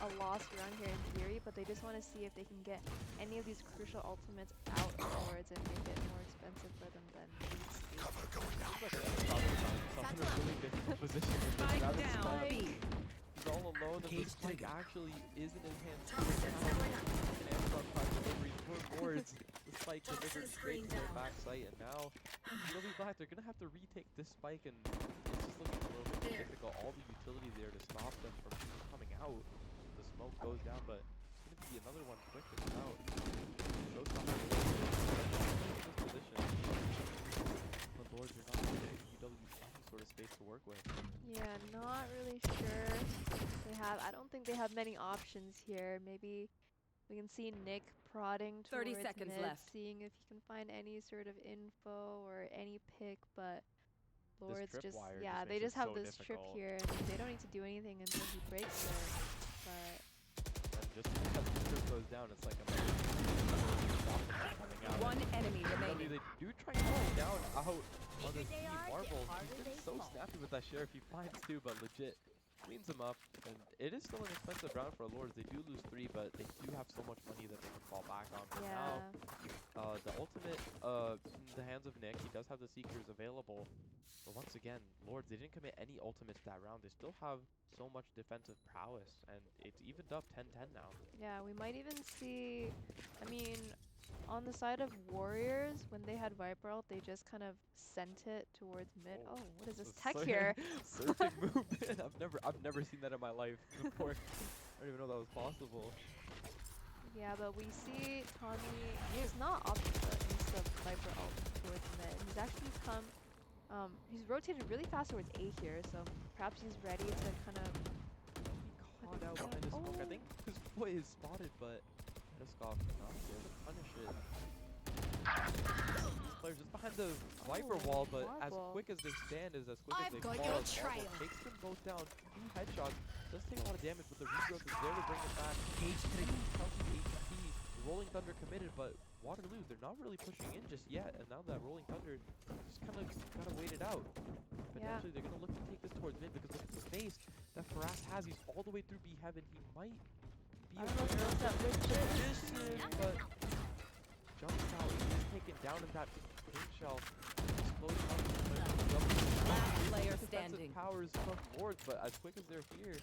a lost run here in theory, but they just want to see if they can get any of these crucial ultimates out of Lords and make it more expensive for them than these two. Cover going out. Someone in a really difficult position. Spike down. He's all alone, and the spike actually is in his hands. An Amazon Prime delivery for Lords. The spike delivered straight to their back site, and now UW Black, they're going to have to retake this spike, and it's just looking a little bit difficult. All the utility there to stop them from coming out. The smoke goes down, but it's going to be another one quick to come out. This position. The Lords are not giving UW any sort of space to work with. Yeah, not really sure they have. I don't think they have many options here. Maybe we can see Nick prodding 30 towards seconds mid, left. seeing if he can find any sort of info or any pick, but Lords just, yeah, they just have this trip here, and they don't need to do anything until he breaks it. But and just because the trip goes down, it's like a coming out. One enemy remaining. They do try to go down out on the team Marvel. He's been so snappy with that sheriff. He finds 2, but legit cleans him up. And it is still an expensive round for Lords. They do lose 3, but they do have so much money that they can fall back on. For now, the ultimate in the hands of Nick. He does have the Seekers available. But once again, Lords, they didn't commit any ultimates that round. They still have so much defensive prowess, and it's evened up 10-10 now. yeah, we might even see, I mean, on the side of Warriors, when they had Viper ult, they just kind of sent it towards mid. Oh, what is this tech here? Surging movement. I've never seen that in my life before. I don't even know that was possible. Yeah, but we see Tommy, he's not off the insta Viper ult towards mid. He's actually come, he's rotated really fast towards A here, so perhaps he's ready to kind of... He caught out behind the smoke. I think his boy is spotted, but Metacop not there to punish it. These players just behind the Viper wall, but as quick as they stand is as quick as they fall. Marvel takes them both down. 2 headshots. Does take a lot of damage, but the regrowth is there to bring it back. Healthy HP. Rolling Thunder committed, but Waterloo, they're not really pushing in just yet. And now that Rolling Thunder just kind of gotta wait it out. Potentially they're gonna look to take this towards mid because look at the space that Faraz has. He's all the way through B Heaven. He might be I don't know if that position, but jumps out. He's taken down in that pink shell. Last player standing. Powers from Lords, but as quick as they're here,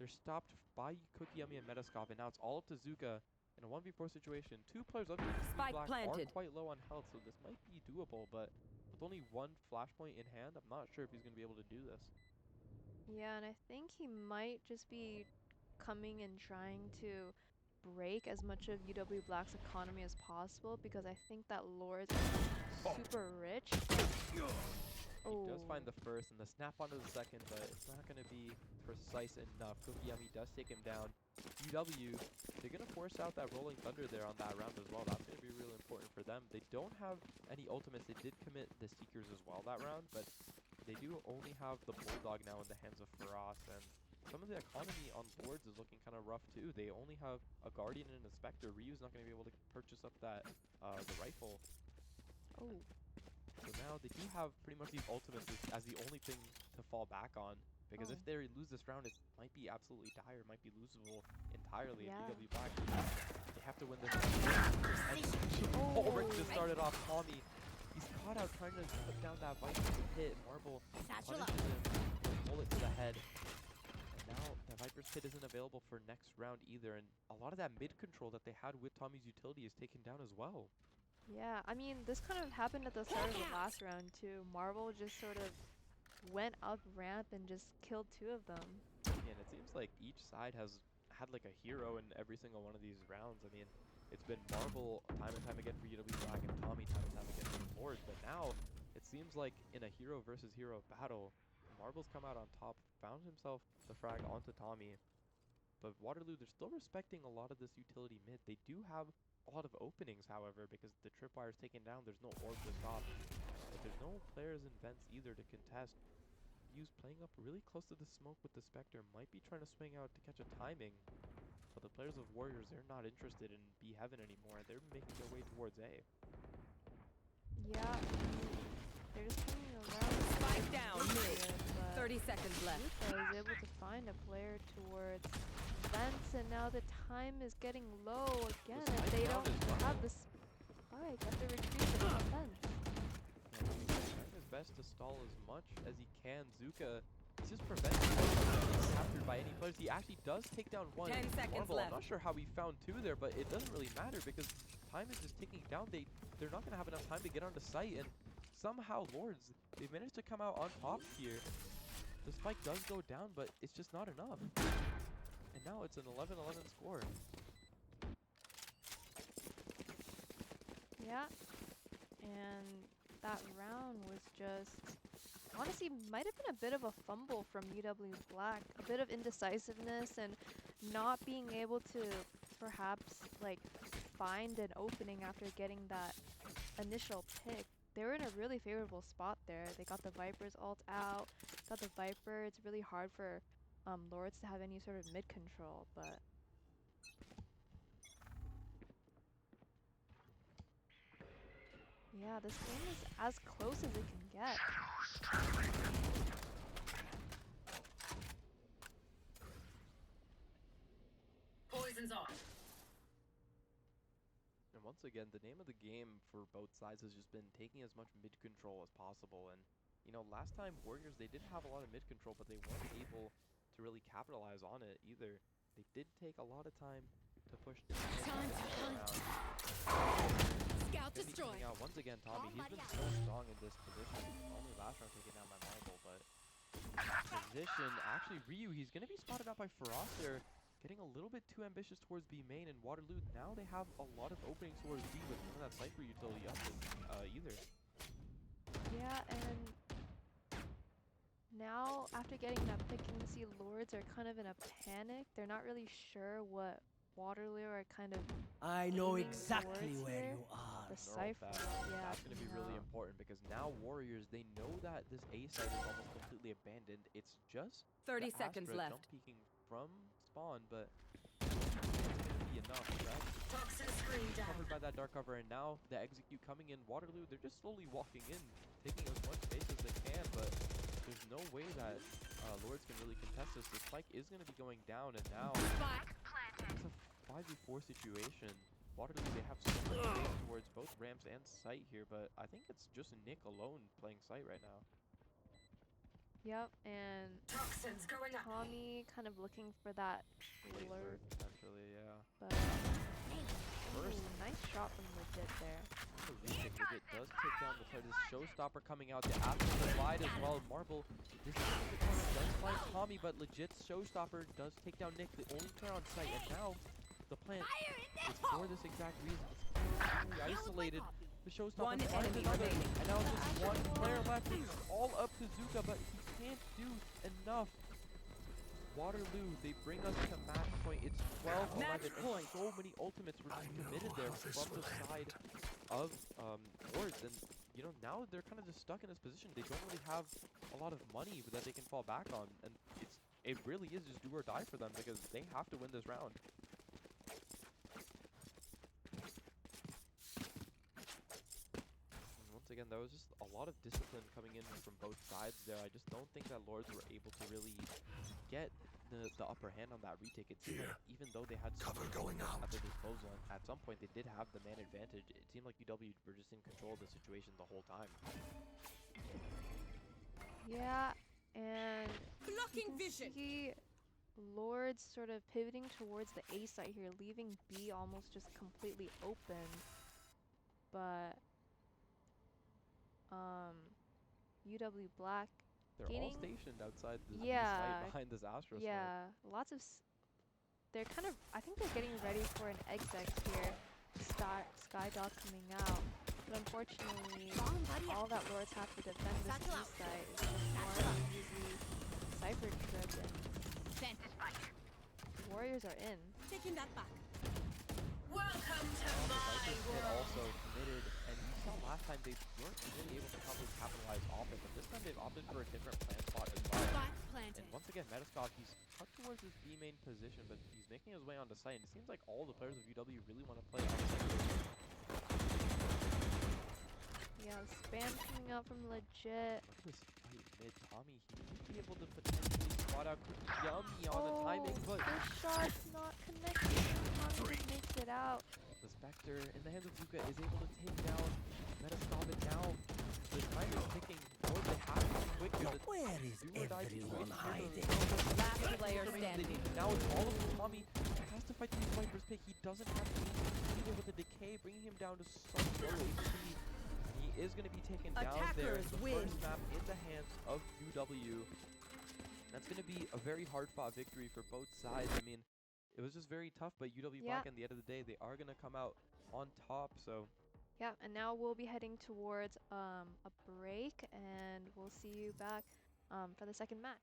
they're stopped by Cookie Yummy and Metascope, and now it's all up to Zuka in a 1v4 situation. 2 players up to Spike Black planted. are quite low on health, so this might be doable, but with only 1 flashpoint in hand, I'm not sure if he's going to be able to do this. Yeah, and I think he might just be coming and trying to break as much of UW Black's economy as possible, because I think that Lords are super rich. He does find the first and the snap onto the second, but it's not going to be precise enough. Cookie Yummy does take him down. UW, they're going to force out that Rolling Thunder there on that round as well. That's going to be really important for them. They don't have any ultimates. They did commit the Seekers as well that round, but they do only have the Bulldog now in the hands of Faraz, and some of the economy on Lords is looking kind of rough too. They only have a Guardian and a Spectre. Ryu's not going to be able to purchase up that the rifle. Oh. So now they do have pretty much these ultimates as the only thing to fall back on, because if they lose this round, it might be absolutely dire, might be losable entirely. Yeah. If UW Black, they have to win this round. Ulrich just started off Tommy. He's caught out trying to put down that Viper to hit. Marble punishes him, bullet to the head. And now that Viper's Pit isn't available for next round either, and a lot of that mid control that they had with Tommy's utility is taken down as well. Yeah, I mean, this kind of happened at the start of the last round too. Marvel just sort of went up ramp and just killed 2 of them. Yeah, and it seems like each side has had like a hero in every single one of these rounds. I mean, it's been Marvel time and time again for UW Black and Tommy time and time again for Lords, but now it seems like in a hero versus hero battle, Marvel's come out on top, found himself the frag onto Tommy, but Waterloo, they're still respecting a lot of this utility mid. They do have a lot of openings, however, because the tripwire's taken down, there's no orb to stop. But there's no players in vents either to contest. Fuse playing up really close to the smoke with the Spectre, might be trying to swing out to catch a timing. But the players of Warriors, they're not interested in B Heaven anymore. They're making their way towards A. Yeah, they're just coming around. Spike down mid. 30 30 seconds left. I was able to find a player towards vents, and now the time is getting low again, and they don't have the spike after retrieving the vents. Trying his best to stall as much as he can. Zuka is just preventing himself from being captured by any players. He actually does take down 1. 10 seconds Marvel, left. I'm not sure how he found 2 there, but it doesn't really matter because time is just ticking down. They're not going to have enough time to get onto site, and somehow Lords, they've managed to come out on top here. The spike does go down, but it's just not enough. And now it's an 11-11 score. Yeah, and that round was just, honestly, might have been a bit of a fumble from UW Black, a bit of indecisiveness and not being able to perhaps like find an opening after getting that initial pick. They were in a really favorable spot there. They got the Viper's ult out, got the Viper. It's really hard for Lords to have any sort of mid control, but yeah, this game is as close as it can get. Poison's off. And once again, the name of the game for both sides has just been taking as much mid control as possible. And, you know, last time Warriors, they did have a lot of mid control, but they weren't able to really capitalize on it either. They did take a lot of time to push the Scout destroyed. out once again, Tommy. He's been so strong in this position. Only last round taking down my Marvel, but position. Actually, Ryu, he's going to be spotted out by Faraz there. Getting a little bit too ambitious towards B main, and Waterloo, now they have a lot of openings towards B with none of that Cypher utility up either. Yeah, and now after getting that pick, you can see Lords are kind of in a panic. They're not really sure what Waterloo are kind of I know aiming exactly towards where here. you are. The Cypher, yeah. That's going to be really important because now Warriors, they know that this A site is almost completely abandoned. It's just 30 the seconds Astra left. jump peeking from spawn, but it's going to be enough, right? Toxin screen down. Covered by that dark cover, and now the execute coming in. Waterloo, they're just slowly walking in, taking as much space as they can, but there's no way that Lords can really contest this. The spike is going to be going down, and now it's a 5v4 situation. Waterloo, they have so much space towards both ramps and site here, but I think it's just Nick alone playing site right now. Yep, and Toxins going up. Tommy kind of looking for that alert, Potentially, yeah. but First, ooh, nice shot from Legit there. the retake Legit does take down the player. This showstopper coming out to after the slide as well. Marble, this does find Tommy, but Legit's showstopper does take down Nick, the only player on site, and now the plant is for this exact reason. It's completely isolated. The showstopper One finds enemy another, remaining. and now just one player left. It's all up to Zuka, but he can't do enough. Waterloo, they bring us to match point. It's 12-11, Match and point. so many ultimates were just committed there from the side of Lords. And, you know, now they're kind of just stuck in this position. They don't really have a lot of money that they can fall back on. And it really is just do or die for them because they have to win this round. Once again, there was just a lot of discipline coming in from both sides there. I just don't think that Lords were able to really get the upper hand on that retake. It seemed like even though they had so much at their disposal, and at some point they did have the man advantage, it seemed like UW were just in control of the situation the whole time. Yeah, and Blocking you can vision. see Lords sort of pivoting towards the A site here, leaving B almost just completely open. But UW Black They're all stationed outside the site behind this Astro smoke. Yeah, lots of they're kind of, I think they're getting ready for an exec here. Skydog coming out. But unfortunately, all that Lords have to defend this B site is just more easy Cypher driven. Warriors are in. Taking that back. Welcome to The my Cypher's kit world. also committed, and you saw last time they weren't really able to probably capitalize off it, but this time they've opted for a different plant spot as well. Spike planted. And once again, Metascop, he's cut towards his B main position, but he's making his way onto site, and it seems like all the players of UW really want to play on site. Yeah, spam coming out from Legit. Look at this fight mid. Tommy, he might be able to potentially spot out Yummy on the timing, but the shot's not connected. Tommy just makes it out. the Spectre in the hands of Luca is able to take down Metascop, and now the time is ticking. Or they have to be quick. Where is everyone hiding? Last player standing. Now it's all of Tommy. He has to fight these Viper's pick. He doesn't have to be with the decay, bringing him down to such low HP. He is going to be taken down there. Attackers The win. first map in the hands of UW. That's going to be a very hard-fought victory for both sides. I mean, it was just very tough, but UW Black, at the end of the day, they are going to come out on top. So Yeah, and now we'll be heading towards a break, and we'll see you back for the second match.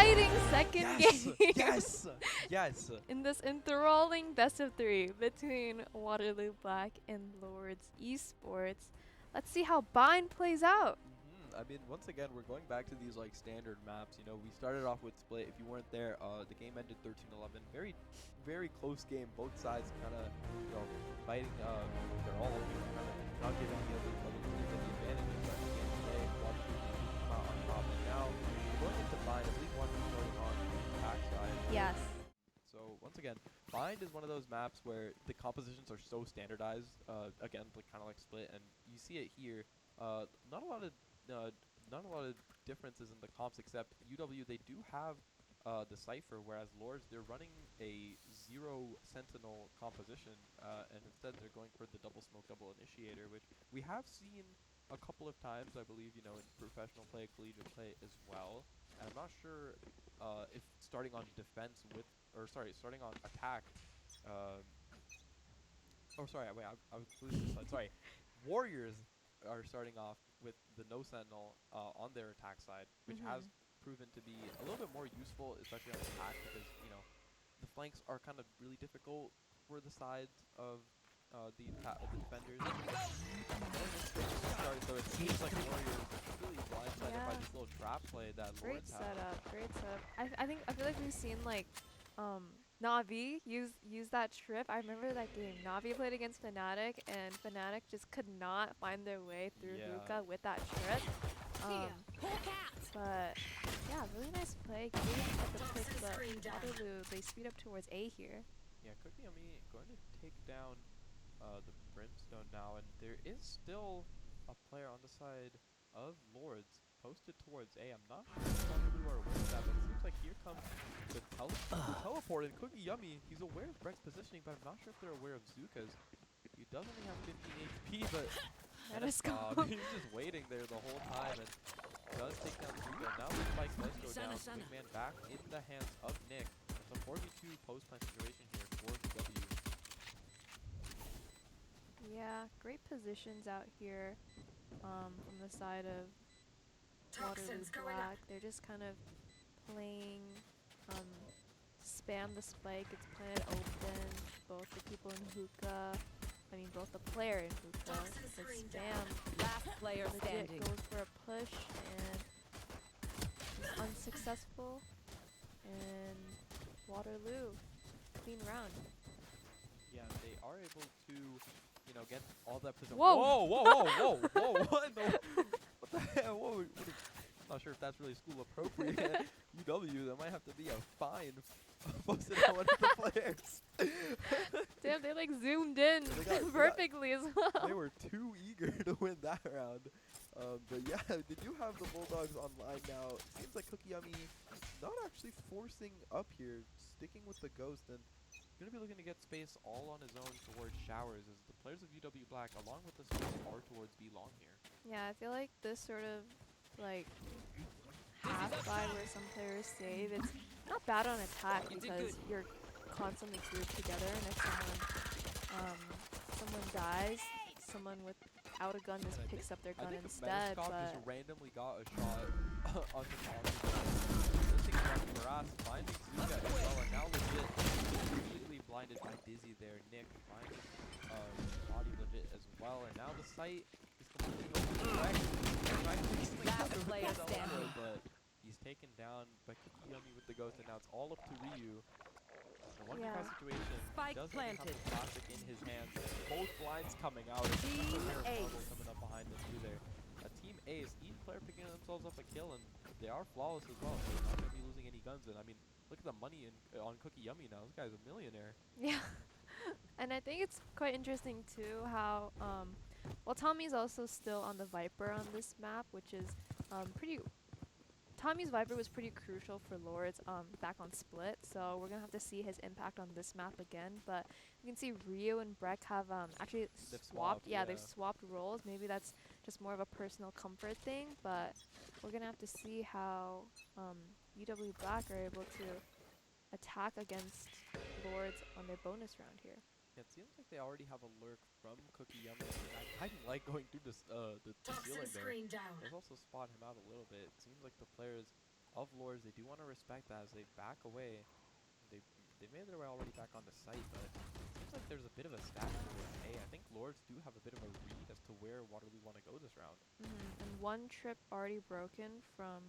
exciting second Yes! game. Yes! Yes! In this enthralling best of 3 between Waterloo Black and Lords Esports. Let's see how Bind plays out. I mean, once again, we're going back to these like standard maps. You know, we started off with Split. If you weren't there, the game ended 13-11. Very, very close game. Both sides kind of, you know, fighting. They're all kind of not giving the other team any advantages. But again, today, Waterloo come out on top. And now we're going into Bind. I believe one starting on the back side. Yes. So once again, Bind is one of those maps where the compositions are so standardized. Again, like kind of like Split, and you see it here. Not a lot of differences in the comps, except UW, they do have the Cypher, whereas Lords, they're running a 0 Sentinel composition, and instead they're going for the double smoke, double initiator, which we have seen a couple of times, I believe, you know, in professional play, collegiate play as well. And I'm not sure if starting on defense with, or sorry, starting on attack, I was losing this. Sorry, Warriors are starting off with the no sentinel on their attack side, which has proven to be a little bit more useful, especially on attack, because you know the flanks are kind of really difficult for the sides of the defenders. So it seems like Warriors really blindsided by this little trap play that Great Lawrence had. setup. Great setup. I feel like we've seen like Navi use that trip. I remember that game. Navi played against Fnatic, and Fnatic just could not find their way through hookah with that trip. But yeah, really nice play. Getting at the pick, but Waterloo, they speed up towards A here. Yeah, Kokiyami going to take down the Brimstone now, and there is still a player on the side of Lords posted towards A. I'm not sure if Waterloo are aware of that, but it seems like here comes the teleport, and Kokiyami, he's aware of Breck's positioning, but I'm not sure if they're aware of Zuka's. He does only have 15 HP, but Let us go. he's just waiting there the whole time, and does take down Zuka. Now the spike does go down. Big man back in the hands of Nick. It's a 4v2 post-plant situation here for W. Yeah, great positions out here from the side of Waterloo Black. They're just kind of playing spam the spike. It's planted open. Both the people in hookah, both the player in hookah, the spam. Last player Legit standing. goes for a push and is unsuccessful. And Waterloo, clean round. Yeah, they are able to, you know, get all that position. Whoa! Whoa! Whoa! Whoa! Whoa! What in the? What the hell? Whoa! Not sure if that's really school appropriate. UW, there might have to be a fine posted on one of the players. Damn, they like zoomed in perfectly as well. They were too eager to win that round. But yeah, they do have the Bulldogs online now. It seems like Kokiyami not actually forcing up here, sticking with the Ghost, and going to be looking to get space all on his own towards Showers, as the players of UW Black, along with the space, are towards B long here. Yeah, I feel like this sort of like half buy where some players save, it's not bad on attack because you're constantly grouped together, and if someone dies, someone without a gun just picks up their gun instead. But But just randomly got a shot on the top. Missing finding Zuka as well, and now legit completely blinded by Dizzy there. Nick finding body legit as well, and now the site is completely Last player standing. but he's taken down by Kokiyami with the Ghost, and now it's all up to Ryu. The 1v5 situation Spike does planted. have the classic in his hands. Both blinds coming out. And Team Ace. coming up behind them too there. Team Ace, each player picking themselves up a kill, and they are flawless as well, so they're not going to be losing any guns. And I mean, look at the money on Kokiyami now. This guy's a millionaire. yeah, and I think it's quite interesting too how well, Tommy's also still on the Viper on this map, which is Tommy's Viper was pretty crucial for Lords back on Split, so we're gonna have to see his impact on this map again. But you can see Rio and Breck have actually swapped. Yeah, they've swapped roles. Maybe that's just more of a personal comfort thing, but we're gonna have to see how UW Black are able to attack against Lords on their bonus round here. Yeah, it seems like they already have a lurk from Kokiyami. I kind of like going through this the ceiling there. Let's also spot him out a little bit. It seems like the players of Lords. They do want to respect that as they back away. They they made their way already back on the site, but it seems like there's a bit of a stack towards A. I think Lords do have a bit of a read as to where Waterloo want to go this round. And one trip already broken from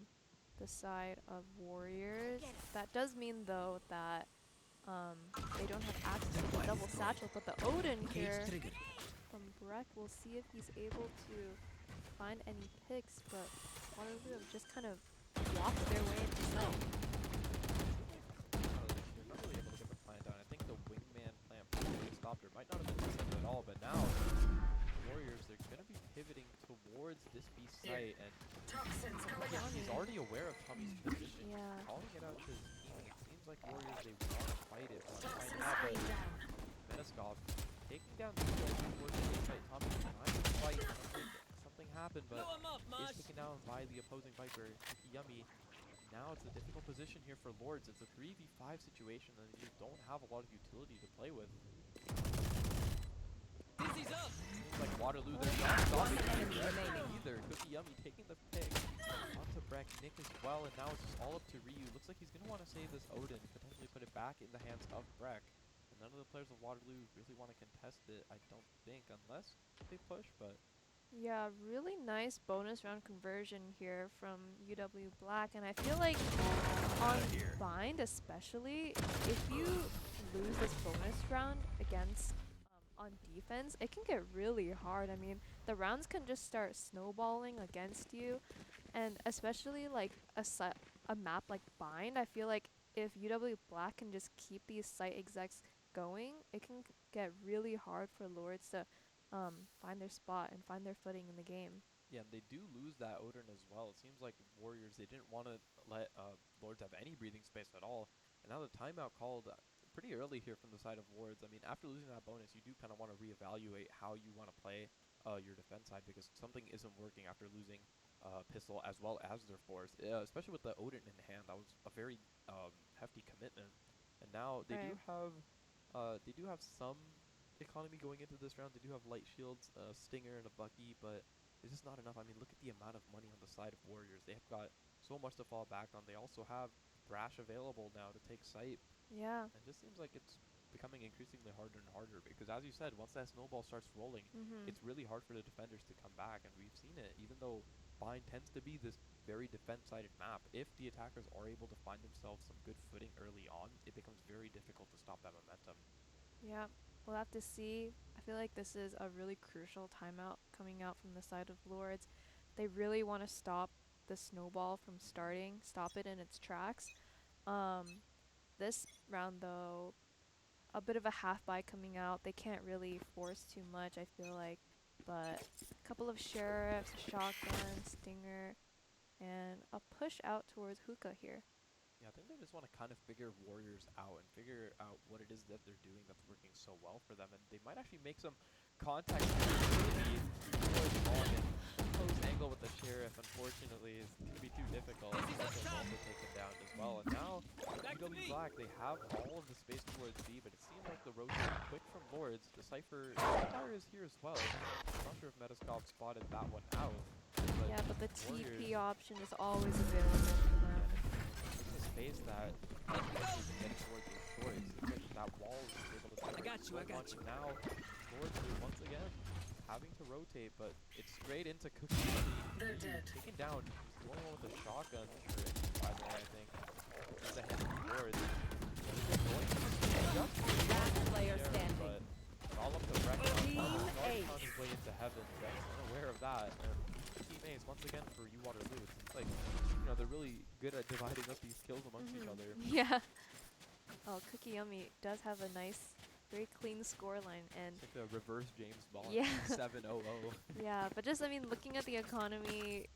the side of Warriors. That does mean though that they don't have access to the double satchel, but the Odin here from Breck, we'll see if he's able to find any picks, but Waterloo have just kind of walked their way into sight. They're not really able to get the plant down. I think the wingman plant probably stopped her. Might not have been successful at all, but now the Warriors, they're going to be pivoting towards this B site, and he's already aware of Tommy's position. Yeah. Calling it out to his team. It seems like Warriors, they want to fight it, want to find out, but NECC taking down the towards the B site. Tommy trying to fight. Something happened, but is taken down by the opposing Viper, Yummy. Now it's a difficult position here for Lords. It's a 3v5 situation, and you don't have a lot of utility to play with. Dizzy's up. Seems like Waterloo, they're not stopping either. Cookie Yummy taking the pick onto Breck, Nick as well, and now it's just all up to Ryu. Looks like he's going to want to save this Odin, potentially put it back in the hands of Breck. And none of the players of Waterloo really want to contest it, I don't think, unless they push, but... Yeah, really nice bonus round conversion here from UW Black, and I feel like on Bind especially, if you lose this bonus round against on defense, it can get really hard. I mean, the rounds can just start snowballing against you, and especially like a map like Bind, I feel like if UW Black can just keep these site execs going, it can get really hard for Lords to find their spot and find their footing in the game. Yeah, and they do lose that Odin as well. It seems like Warriors, they didn't want to let Lords have any breathing space at all. And now the timeout called pretty early here from the side of Lords. I mean, after losing that bonus, you do kind of want to reevaluate how you want to play your defense side, because something isn't working after losing Pistol as well as their force. Especially with the Odin in hand, that was a very hefty commitment. And now they do have some economy going into this round. They do have light shields, a stinger, and a bucky, but it's just not enough. I mean, look at the amount of money on the side of Warriors. They have got so much to fall back on. They also have Thrash available now to take site. Yeah. And it just seems like it's becoming increasingly harder and harder, because as you said, once that snowball starts rolling, it's really hard for the defenders to come back, and we've seen it. Even though Bind tends to be this very defense-sided map, if the attackers are able to find themselves some good footing early on, it becomes very difficult to stop that momentum. Yeah. We'll have to see. I feel like this is a really crucial timeout coming out from the side of Lords. They really want to stop the snowball from starting, stop it in its tracks. This round though, a bit of a half buy coming out. They can't really force too much, I feel like, but a couple of sheriffs, shotgun, stinger, and a push out towards hookah here. Yeah, I think they just want to kind of figure Warriors out and figure out what it is that they're doing that's working so well for them. And they might actually make some contact. Close angle with the Sheriff, unfortunately, is going to be too difficult. He's also taken down as well. And now, UW Black, they have all of the space towards B, but it seems like the rotate quick from Lords. The Cypher is here as well. I'm not sure if NECC spotted that one out. But Yeah, but the Warriors, TP option is always available for them. space that getting towards the shores. That wall is able to I got you. Now, Lords are once again having to rotate, but it's straight into Cookie. They're dead. Taken down. He's the only one with a shotgun. By the way, I think. It's a hand of Lords. Last player standing. But all up the wreck. Team He's Ace. on his way into heaven. Breck's unaware of that. And Team Ace, once again, for you Waterloo. It seems like, you know, they're really good at dividing up these kills amongst each other. Yeah. Oh, Cookie Yummy does have a nice, very clean scoreline, and It's like the reverse James Bond. Yeah. 7-0-0. yeah, but just, I mean, looking at the economy,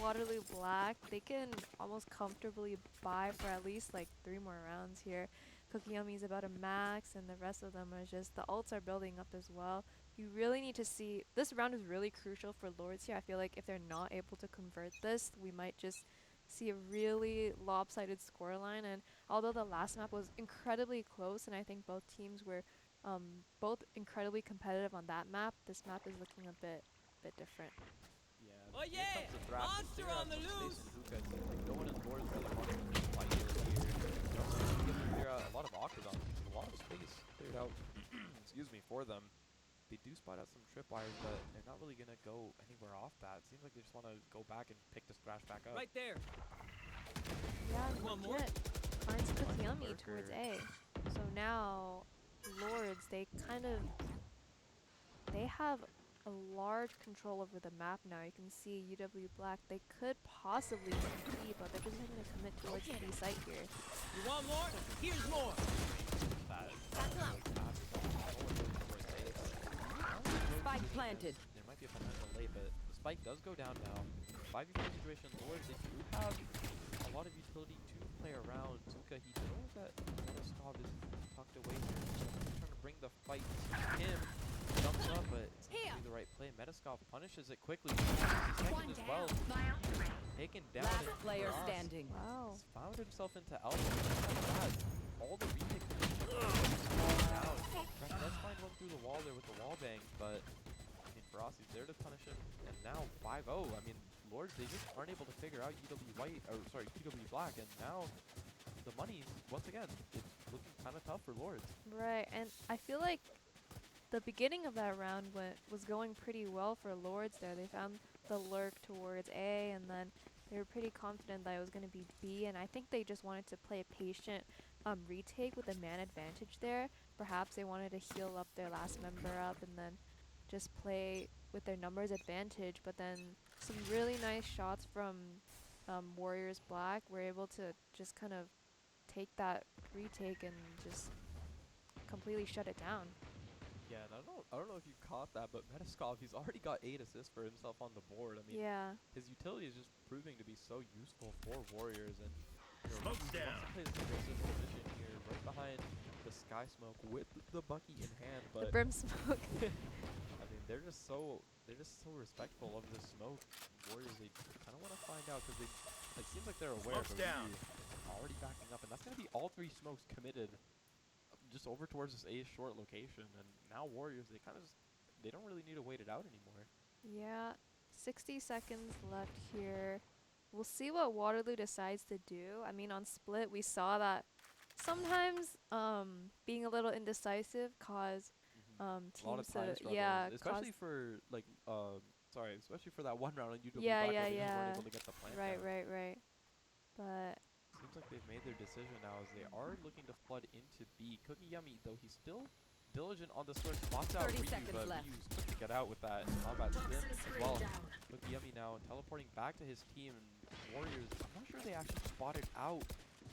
Waterloo Black, they can almost comfortably buy for at least like 3 more rounds here. Cookie Yummy's about a max, and the rest of them are just, the ults are building up as well. You really need to see, this round is really crucial for Lords here. I feel like if they're not able to convert this, we might just see a really lopsided scoreline. And although the last map was incredibly close, and I think both teams were both incredibly competitive on that map, this map is looking a bit different. Yeah, Oh Here yeah! comes the Thrash. Monster on the loose! Hookah. It seems like no one in Lord is really wanting to fight here. They also need to figure out a lot of octagons. A lot of space cleared out, excuse me, for them. They do spot out some tripwires, but they're not really going to go anywhere off that. It seems like they just want to go back and pick this Thrash back up. Right there. Yeah, One more. legit. Finds Kokiyami Lurker. towards A. So now, Lords, they have a large control over the map now. You can see UW Black, they could possibly compete, but they're just going to commit towards the B site here. You want more? Here's more. Spike planted. There might be a potential late, but the spike does go down now. 5v4 situation, Lords, they do have a lot of utility to play around. Zuka, he knows that Metaskov is tucked away here. He's trying to bring the fight to him. Jumps up, but it's not really the right play. Metaskov punishes it quickly. Second as well. Taken down. Last and player Ross standing. Wow. has found himself into Alpha. All the retake down. Fresh does find one through the wall there with the wall bang, but I mean, Feroci's there to punish him. And now 5-0. I mean, Lords, they just aren't able to figure out UW Black, and now the money, once again, it's looking kind of tough for Lords. Right, and I feel like the beginning of that round was going pretty well for Lords there. They found the lurk towards A, and then they were pretty confident that it was going to be B, and I think they just wanted to play a patient retake with a man advantage there. Perhaps they wanted to heal up their last member up and then just play with their numbers advantage, but then some really nice shots from Warriors Black were able to just kind of take that retake and just completely shut it down. Yeah, and I don't know if you caught that, but Metaskov, he's already got 8 assists for himself on the board. I mean, Yeah. his utility is just proving to be so useful for Warriors, and Smoke's down. He plays this aggressive position here, right behind the Sky Smoke with the Bucky in hand. But The brim smoke. I mean, they're just so respectful of the smoke. Warriors, they kind of want to find out because it seems like they're aware, Smoke's but down. really already backing up, and that's gonna be all 3 smokes committed just over towards this A short location. And now Warriors, they don't really need to wait it out anymore. Yeah, 60 seconds left here. We'll see what Waterloo decides to do. I mean, on Split, we saw that sometimes being a little indecisive cause A lot of teams time to, struggles, yeah, especially for like especially for that one round on UW Yeah, Black yeah, where they just yeah. weren't able to get the plant right, down. right. But Seems like they've made their decision now as they are looking to flood into B. Cookie Yummy, though, he's still diligent on the switch. Spots out 30 Ryu, seconds but left. Ryu's quick to get out with that combat spin as well. Cookie Yummy now teleporting back to his team, and Warriors, I'm not sure they actually spotted out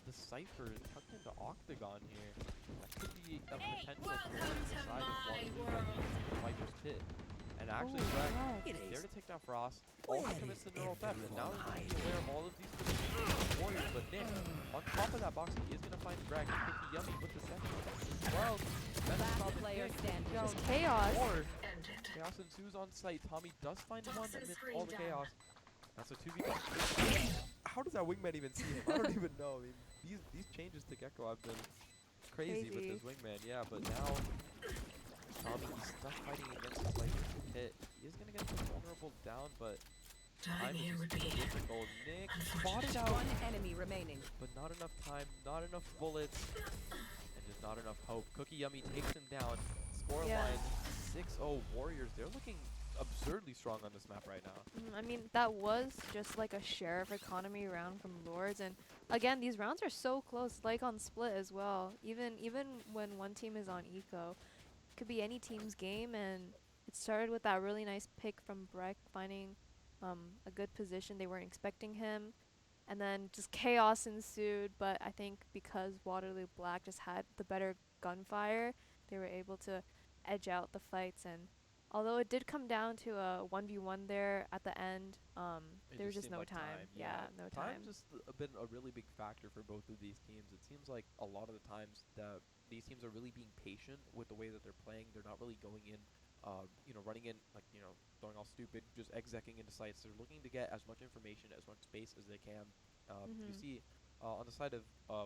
the Cypher tucked into Octagon here. That could be a potential welcome for the to side of my Waterloo world. the Viper's Pit. And actually, Oh, Greg, God. It there is. to take down Frost. Also Where commits is to neural theft, and now everyone he's going to be aware of all of these positions. Warriors, but Nick, on top of that box, he is going to find Greg and Cookie Yummy with the second. Well, Last player standing. just chaos. Or chaos ensues on site. Tommy does find one amidst all the chaos. That's a 2v2. How does that wingman even see him? I don't even know. I mean, these changes to Gecko have been crazy with this wingman. Yeah, but now Tommy, he's stuck fighting against his life hit. He is going to get vulnerable down, but time is just too difficult. Nick spotted out, One enemy remaining. but not enough time, not enough bullets, and just not enough hope. Cookie Yummy takes him down. Scoreline Yeah. 6-0 Warriors. They're looking absurdly strong on this map right now. I mean, that was just like a sheriff economy round from Lords, and again, these rounds are so close, like on Split as well. Even when one team is on eco, it could be any team's game, and it started with that really nice pick from Breck, finding a good position. They weren't expecting him, and then just chaos ensued. But I think because Waterloo Black just had the better gunfire, they were able to edge out the fights. And although it did come down to a 1v1 there at the end, there was just seemed no like time. Yeah, no time. Time's just been a really big factor for both of these teams. It seems like a lot of the times that these teams are really being patient with the way that they're playing. They're not really going in, running in, throwing all stupid, just execing into sites. They're looking to get as much information, as much space as they can. You see on the side of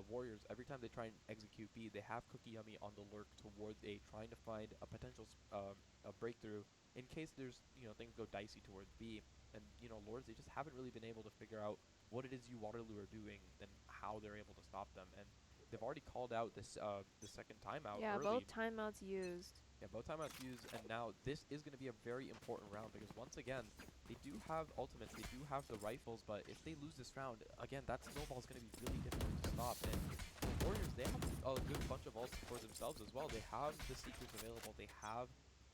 Warriors, every time they try and execute B, they have Cookie Yummy on the lurk towards A, trying to find a potential a breakthrough in case there's, things go dicey towards B. And, Lords, they just haven't really been able to figure out what it is you Waterloo are doing and how they're able to stop them. And they've already called out this the second timeout Yeah, early. both timeouts used. Yeah, both timeouts used, and now this is going to be a very important round because once again, they do have ultimates, they do have the rifles, but if they lose this round, again, that snowball is going to be really difficult to stop. And the Warriors, they have a good bunch of ults for themselves as well. They have the Seekers available, they have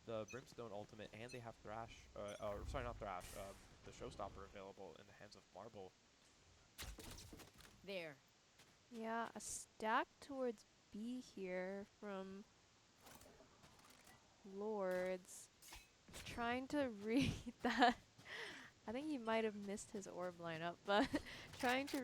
the Brimstone ultimate, and they have Thrash, or sorry, not Thrash, the Showstopper available in the hands of Marble. There. Yeah, a stack towards B here from Lords. Trying to read that. I think he might have missed his orb lineup, but trying to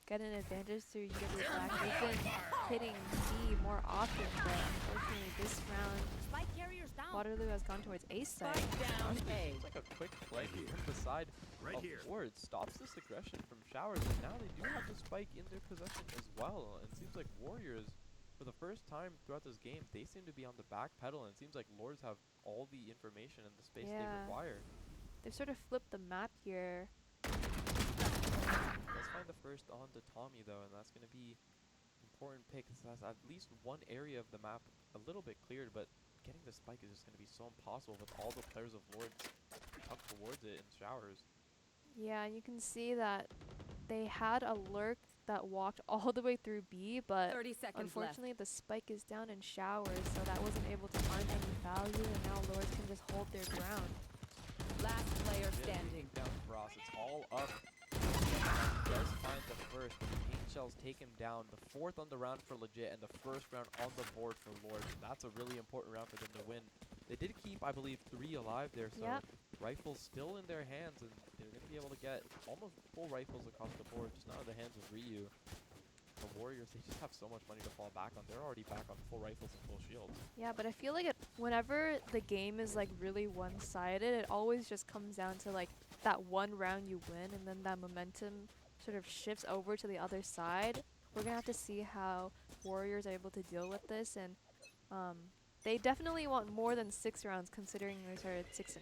get an advantage through UW Black. They've been hitting B more often, but unfortunately this round, Spike carriers down. Waterloo has gone towards A side. Spike down A. It's like a quick play from the side Right of here. Wards. Stops this aggression from Showers, and now they do have the spike in their possession as well. And it seems like Warriors, for the first time throughout this game, they seem to be on the back pedal, and it seems like Lords have all the information and the space they require. They've sort of flipped the map here. Let's find the first on to Tommy, though, and that's going to be important pick. It has at least one area of the map a little bit cleared, but getting the spike is just going to be so impossible with all the players of Lords tucked towards it in Showers. Yeah, and you can see that they had a lurk that walked all the way through B, but 30 seconds unfortunately the spike is down in Showers, so that wasn't able to find any value, and now Lords can just hold their ground. Last player Really standing. down for us. It's all up. He does find the first, but the paint shells take him down. The fourth on the round for Legit, and the first round on the board for Lords. That's a really important round for them to win. They did keep, I believe, 3 alive there, so Yep. rifles still in their hands, and they're going to be able to get almost full rifles across the board, just not in the hands of Ryu. The Warriors, they just have so much money to fall back on. They're already back on full rifles and full shields. Yeah, but I feel like whenever the game is like really one-sided, it always just comes down to like that one round you win, and then that momentum sort of shifts over to the other side. We're gonna have to see how Warriors are able to deal with this, and they definitely want more than 6 rounds, considering they started 6-0.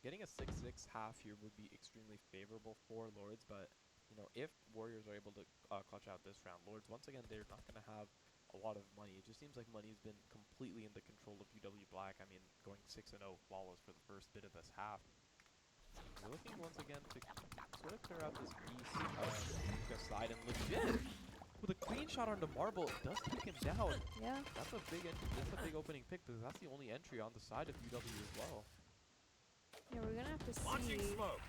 Getting a 6-6 half here would be extremely favorable for Lords, but if Warriors are able to clutch out this round, Lords, once again, they're not going to have a lot of money. It just seems like money's been completely in the control of UW Black. I mean, going 6-0 flawless for the first bit of this half. We're looking once again to sort of clear out this piece side, and Legit with a clean shot onto Marble does take him down. Yeah. That's a big opening pick because that's the only entry on the side of UW as well. Yeah, we're gonna have to Launching see. smoke.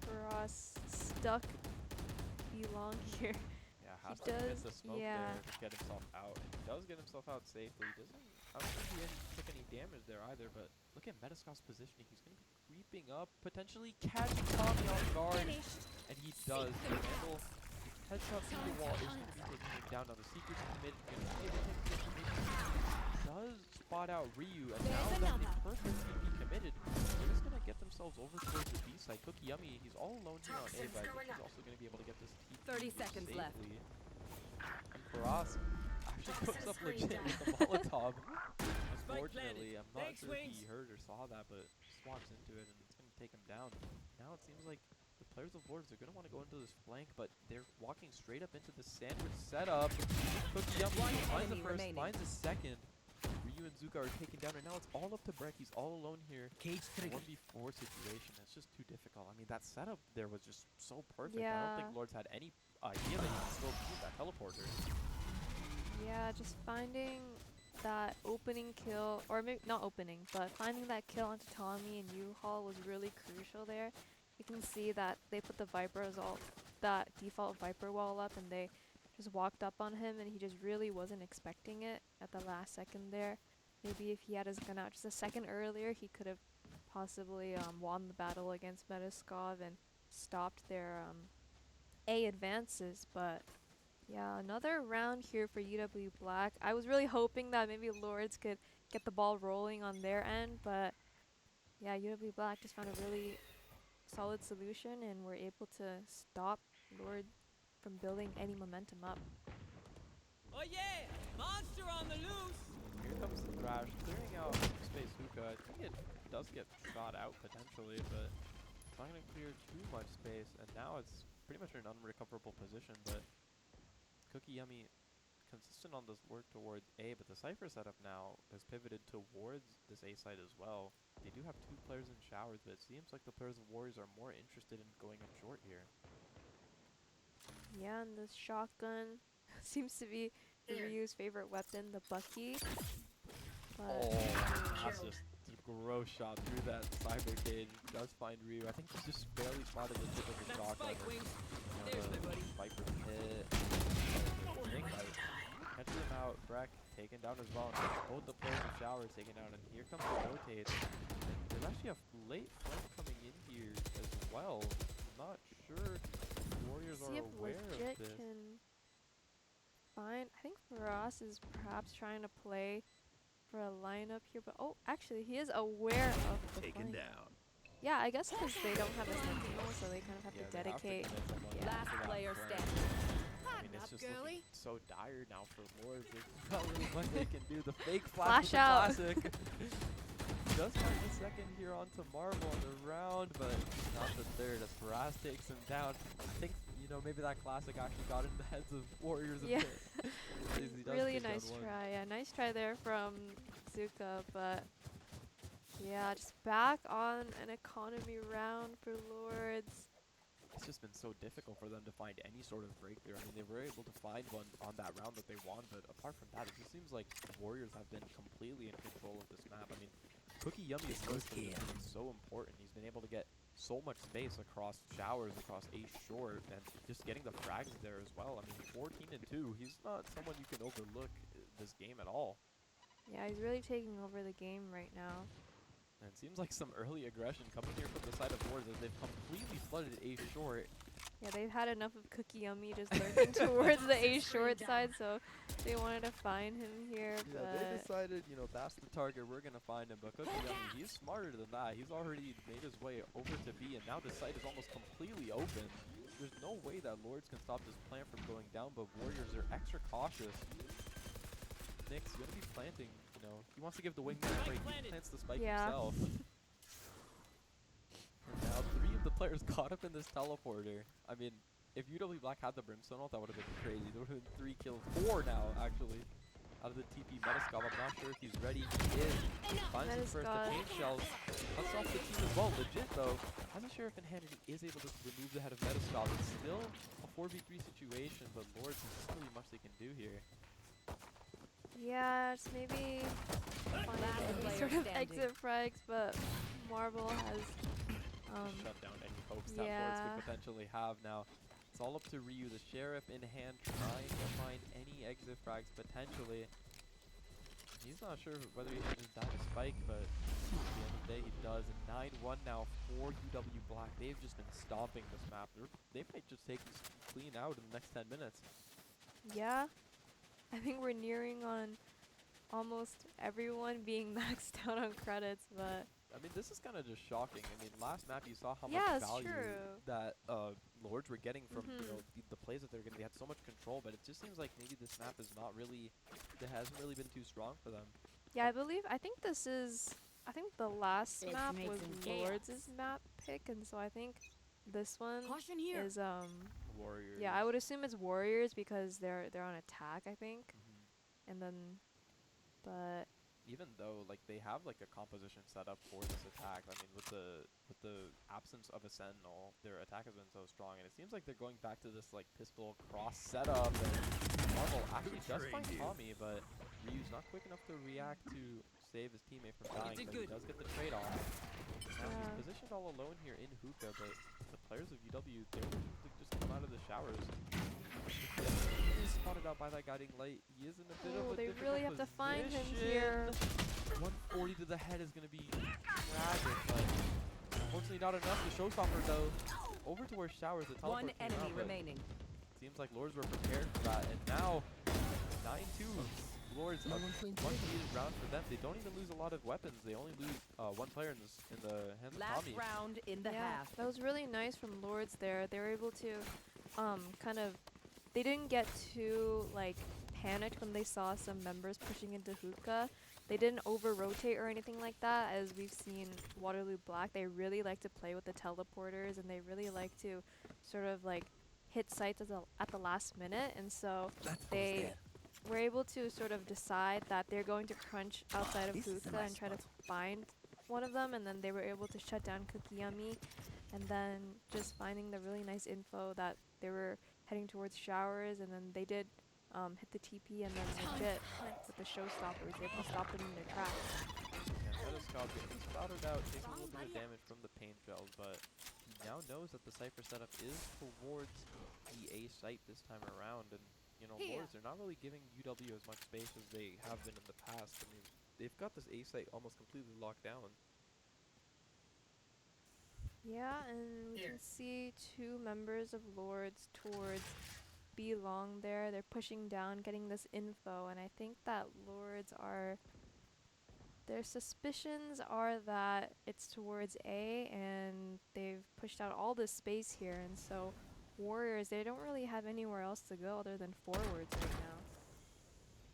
For us, stuck belong here. Yeah, has He to miss does- the smoke yeah. there to get himself out. He does get himself out safely. I don't think he didn't take any damage there either, but look at Metascott's positioning. He's going to be creeping up, potentially catching Tommy off guard. And he does. The handle headshot through the wall is going to be taking him down. Now the Seekers committed. Does spot out Ryu, and now that the perfect TP committed, they're just going to get themselves over towards the B side. Cookie Yummy, he's all alone here on A, but I think he's also going to be able to get this TP 30 seconds safely. left. And Faraz actually cooks up Legit with the Molotov. Unfortunately, I'm not Thanks, sure if he Wings. heard or saw that, but swaps into it, and it's going to take him down. Now it seems like the players of Lords are going to want to go into this flank, but they're walking straight up into the sandwich setup. Cookie Yummy finds the enemy first, remaining. finds the second. Ryu and Zuka are taken down, and now it's all up to Breck. He's all alone here. Cage The trigger. 1v4 situation. It's just too difficult. I mean, that setup there was just so perfect. I Yeah. don't think Lords had any idea that he could still use that teleporter. Yeah, just finding that opening kill, or maybe not opening, but finding that kill onto Tommy and U-Haul was really crucial there. You can see that they put the that default Viper wall up, and they just walked up on him, and he just really wasn't expecting it at the last second there. Maybe if he had his gun out just a second earlier, he could have possibly won the battle against Metaskov and stopped their A advances, but yeah, another round here for UW Black. I was really hoping that maybe Lords could get the ball rolling on their end, but yeah, UW Black just found a really solid solution, and were able to stop Lord from building any momentum up. Oh yeah! Monster on the loose! Here comes the Thrash, clearing out space hookah. I think it does get shot out potentially, but it's not going to clear too much space, and now it's pretty much in an unrecoverable position, but Cookie Yummy consistent on this work towards A, but the Cypher setup now has pivoted towards this A side as well. They do have 2 players in showers, but it seems like the players of Warriors are more interested in going in short here. Yeah, and this shotgun seems to be Ryu's favorite weapon, the Bucky. But That's just a gross shot through that cyber cage. Does find Ryu. I think he's just barely spotted the tip of the That's shotgun. spike wings. You know, There's my buddy. Viper hit. Catches him out. Breck taken down as well. Both the players of Shower taken down, and here comes the rotate. There's actually a late flank coming in here as well. Not sure Warriors see are if aware Legit of this. can find. I think Faraz is perhaps trying to play for a lineup here, but oh, actually he is aware of the Taken flank. down. Yeah, I guess because they don't have a sentinel, so they kind of have to they have to dedicate. commit someone Yeah. Last to that player flank. standing. I mean, it's just looking so dire now for Lords. There's not really much they can do. The fake flash, Flash out. classic. Does find the second here onto Marvel on the round, but not the third as Faraz takes him down. I think, you know, maybe that classic actually got in the heads of Warriors a Yeah. bit. He does Really take down nice one. try. Yeah, nice try there from Zuka, but yeah, just back on an economy round for Lords. It's just been so difficult for them to find any sort of breakthrough. I mean, they were able to find one on that round that they won, but apart from that, it just seems like Warriors have been completely in control of this map. I mean, Cookie Yummy's first has been so important. He's been able to get so much space across showers, across A short, and just getting the frags there as well. I mean, 14-2. He's not someone you can overlook this game at all. Yeah, he's really taking over the game right now. And it seems like some early aggression coming here from the side of Warriors as they've completely flooded A short. Yeah, they've had enough of Cookie Yummy just lurking towards the A short side, so they wanted to find him here. Yeah, but they decided, you know, that's the target, we're going to find him. But Cookie Yummy, he's smarter than that. He's already made his way over to B, and now the site is almost completely open. There's no way that Lords can stop this plan from going down, but Warriors are extra cautious. Nick's going to be planting, you know, he wants to give the wingman a break. He plants the spike himself. And now 3 of the players caught up in this teleporter. I mean, if UW Black had the Brimstone ult, that would have been crazy. There would have been 3 kills, 4 now, actually, out of the TP Metascope. I'm not sure if he's ready. He is. Finds his first Metascope. paint shells. Cuts off the team as well. Legit, though. I'm not sure if Enhanced is able to remove the head of Metascope. It's still a 4v3 situation, but Lords, there's not really much they can do here. yeah, just maybe find Last any player sort of standing. exit frags, but Marvel has Shut down any hopes that Lords yeah. could potentially have now. It's all up to Ryu, the Sheriff in hand, trying to find any exit frags potentially. He's not sure whether he should just die to Spike, but at the end of the day he does. And 9-1 now for UW Black. They've just been stomping this map. They might just take this clean out in the next 10 minutes. Yeah, I think we're nearing on almost everyone being maxed out on credits, but I mean, this is kind of just shocking. I mean, last map you saw how Yeah, much it's value true. that Lords were getting from you know the plays that they're getting. They had so much control, but it just seems like maybe this map is not really, it hasn't really been too strong for them. yeah, I think this is, I think the last Let's map make was some chaos. Lords' map pick, and so I think this one Caution here. is Warriors. yeah, I would assume it's Warriors because they're on attack, I think, Mhm. and then, but Even though like they have like a composition set up for this attack, I mean with the absence of a sentinel, their attack has been so strong, and it seems like they're going back to this like pistol cross setup. And Marvel actually does find Tommy, but Ryu's not quick enough to react to save his teammate from dying, but he does get the trade-off. Now Yeah. he's positioned all alone here in hookah, but the players of UW, they're looking to just come out of the showers. He's spotted out by that guiding light. He is in a bit of oh, a they difficult really have to find him position. here. 140 to the head is going to be tragic, but unfortunately not enough. The showstopper, though, over to where Showers, the teleport One came enemy out, but remaining. seems like Lords were prepared for that, and now 9-2. Lords, a much needed round for them. They don't even lose a lot of weapons. They only lose one player in the hands of Last Tommy. round in the half. That was really nice from Lords there. They were able to kind of, they didn't get too like panicked when they saw some members pushing into hookah. They didn't over-rotate or anything like that, as we've seen Waterloo Black. They really like to play with the teleporters, and they really like to sort of like hit sites at the last minute, and so they were able to sort of decide that they're going to crunch outside of hookah and try to find one of them, and then they were able to shut down Cookie Yummy, and then just finding the really nice info that they were heading towards showers, and then they did hit the TP, and then legit with the showstoppers, able to stop them in their tracks. Yeah, Metascout getting splattered out, taking a little bit of damage from the paint shells, but he now knows that the Cypher setup is towards the A site this time around, and you know, Lords, they're not really giving UW as much space as they have been in the past. I mean, they've got this A site almost completely locked down. Yeah, and we can see two members of Lords towards B long there. They're pushing down, getting this info, and I think that Lords are, their suspicions are that it's towards A, and they've pushed out all this space here, and so Warriors, they don't really have anywhere else to go other than forwards right now.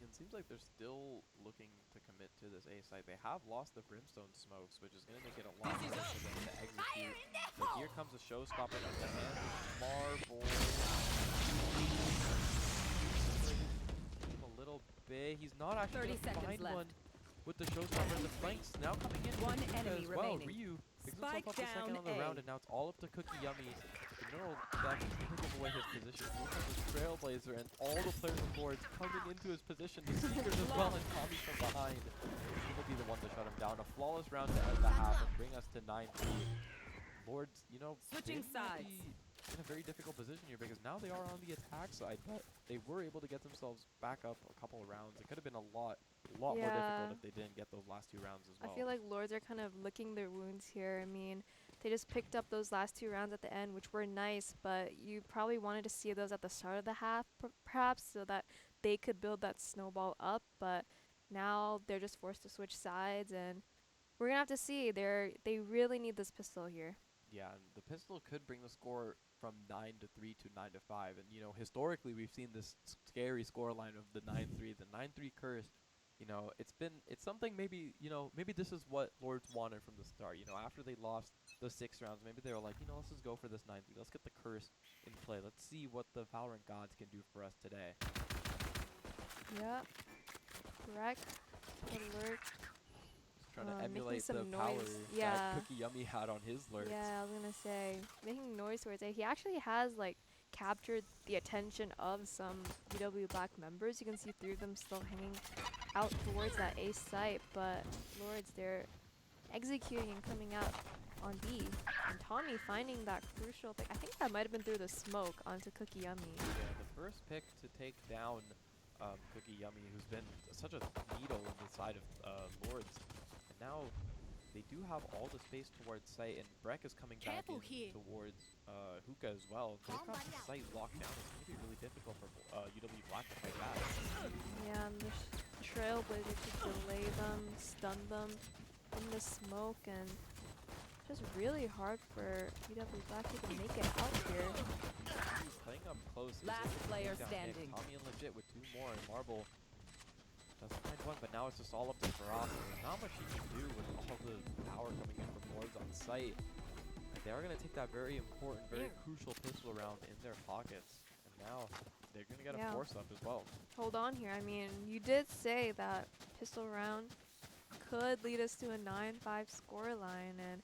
It seems like they're still looking to commit to this A site. They have lost the Brimstone smokes, which is going to make it a lot harder for them to execute. But here comes a showstopper at the end. Marvel. A little bit. He's not actually going to find one with the showstopper. The flanks now coming in. One enemy as well. remaining. Ryu picks Spike himself up the second on the down round, A. and now it's all up to Cookie Yummy. The neural that can give away his position. Here comes the Trailblazer, and all the players on boards coming into his position. The Seekers as well, and Tommy from behind. He will be the one to shut him down. A flawless round to end the half and bring us to 9-3. Lords, you know, Switching they might sides. be in a very difficult position here because now they are on the attack side, but they were able to get themselves back up a couple of rounds. It could have been a lot more difficult if they didn't get those last 2 rounds as well. I feel like Lords are kind of licking their wounds here. I mean, they just picked up those last 2 rounds at the end, which were nice, but you probably wanted to see those at the start of the half, perhaps, so that they could build that snowball up, but now they're just forced to switch sides, and we're going to have to see. They really need this pistol here. Yeah, and the pistol could bring the score from 9-3 to 9-5, and you know, historically we've seen this scary scoreline of the 9-3, the 9-3 curse. You know, it's something maybe, you know, maybe this is what Lords wanted from the start. You know, after they lost the 6 rounds, maybe they were like, you know, let's just go for this 9-3. Let's get the curse in play. Let's see what the Valorant gods can do for us today. Yep. Correct. Alert. Trying to emulate the some power noise. that Cookie Yummy had on his lurks. Yeah, I was gonna say, making noise towards it. He actually has like captured the attention of some UW Black members. You can see 3 of them still hanging out towards that A site, but Lords, they're executing and coming out on B. And Tommy finding that crucial thing. I think that might have been through the smoke onto Cookie Yummy. Yeah, the first pick to take down Cookie Yummy, who's been such a needle in the side of Lords. And now they do have all the space towards site, and Breck is coming back in towards Hookah as well. They've got the site locked down. It's going to be really difficult for UW Black to fight back. Yeah, and the Trailblazer to delay them, stun them in the smoke, and just really hard for UW Black to even make it out here. He's playing up close. Last player standing. Tommy and Legit with 2 more, and Marble doesn't find one, but now it's just all up to Ferocity. There's not much he can do with all the power coming in from Lords on site. And they are going to take that very important, very crucial pistol round in their pockets. And now they're going to get a force up as well. Hold on here. I mean, you did say that pistol round could lead us to a 9-5 scoreline, and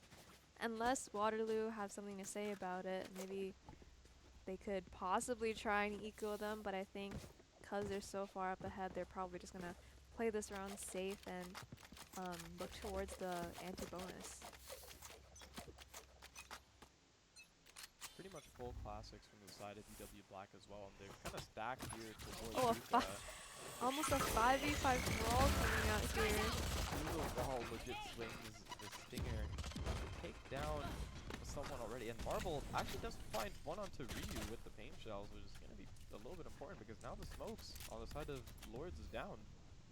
unless Waterloo have something to say about it, maybe they could possibly try and eco them, but I think because they're so far up ahead, they're probably just going to play this round safe and look towards the anti-bonus. Pretty much full classics from the side of UW Black as well, and they're kind of stacked here towards almost a 5v5 brawl coming out here. Through the wall, Legit swings the stinger to take down someone already, and Marble actually does find one onto Ryu with the paint shells, which is going to be a little bit important because now the smokes on the side of Lords is down.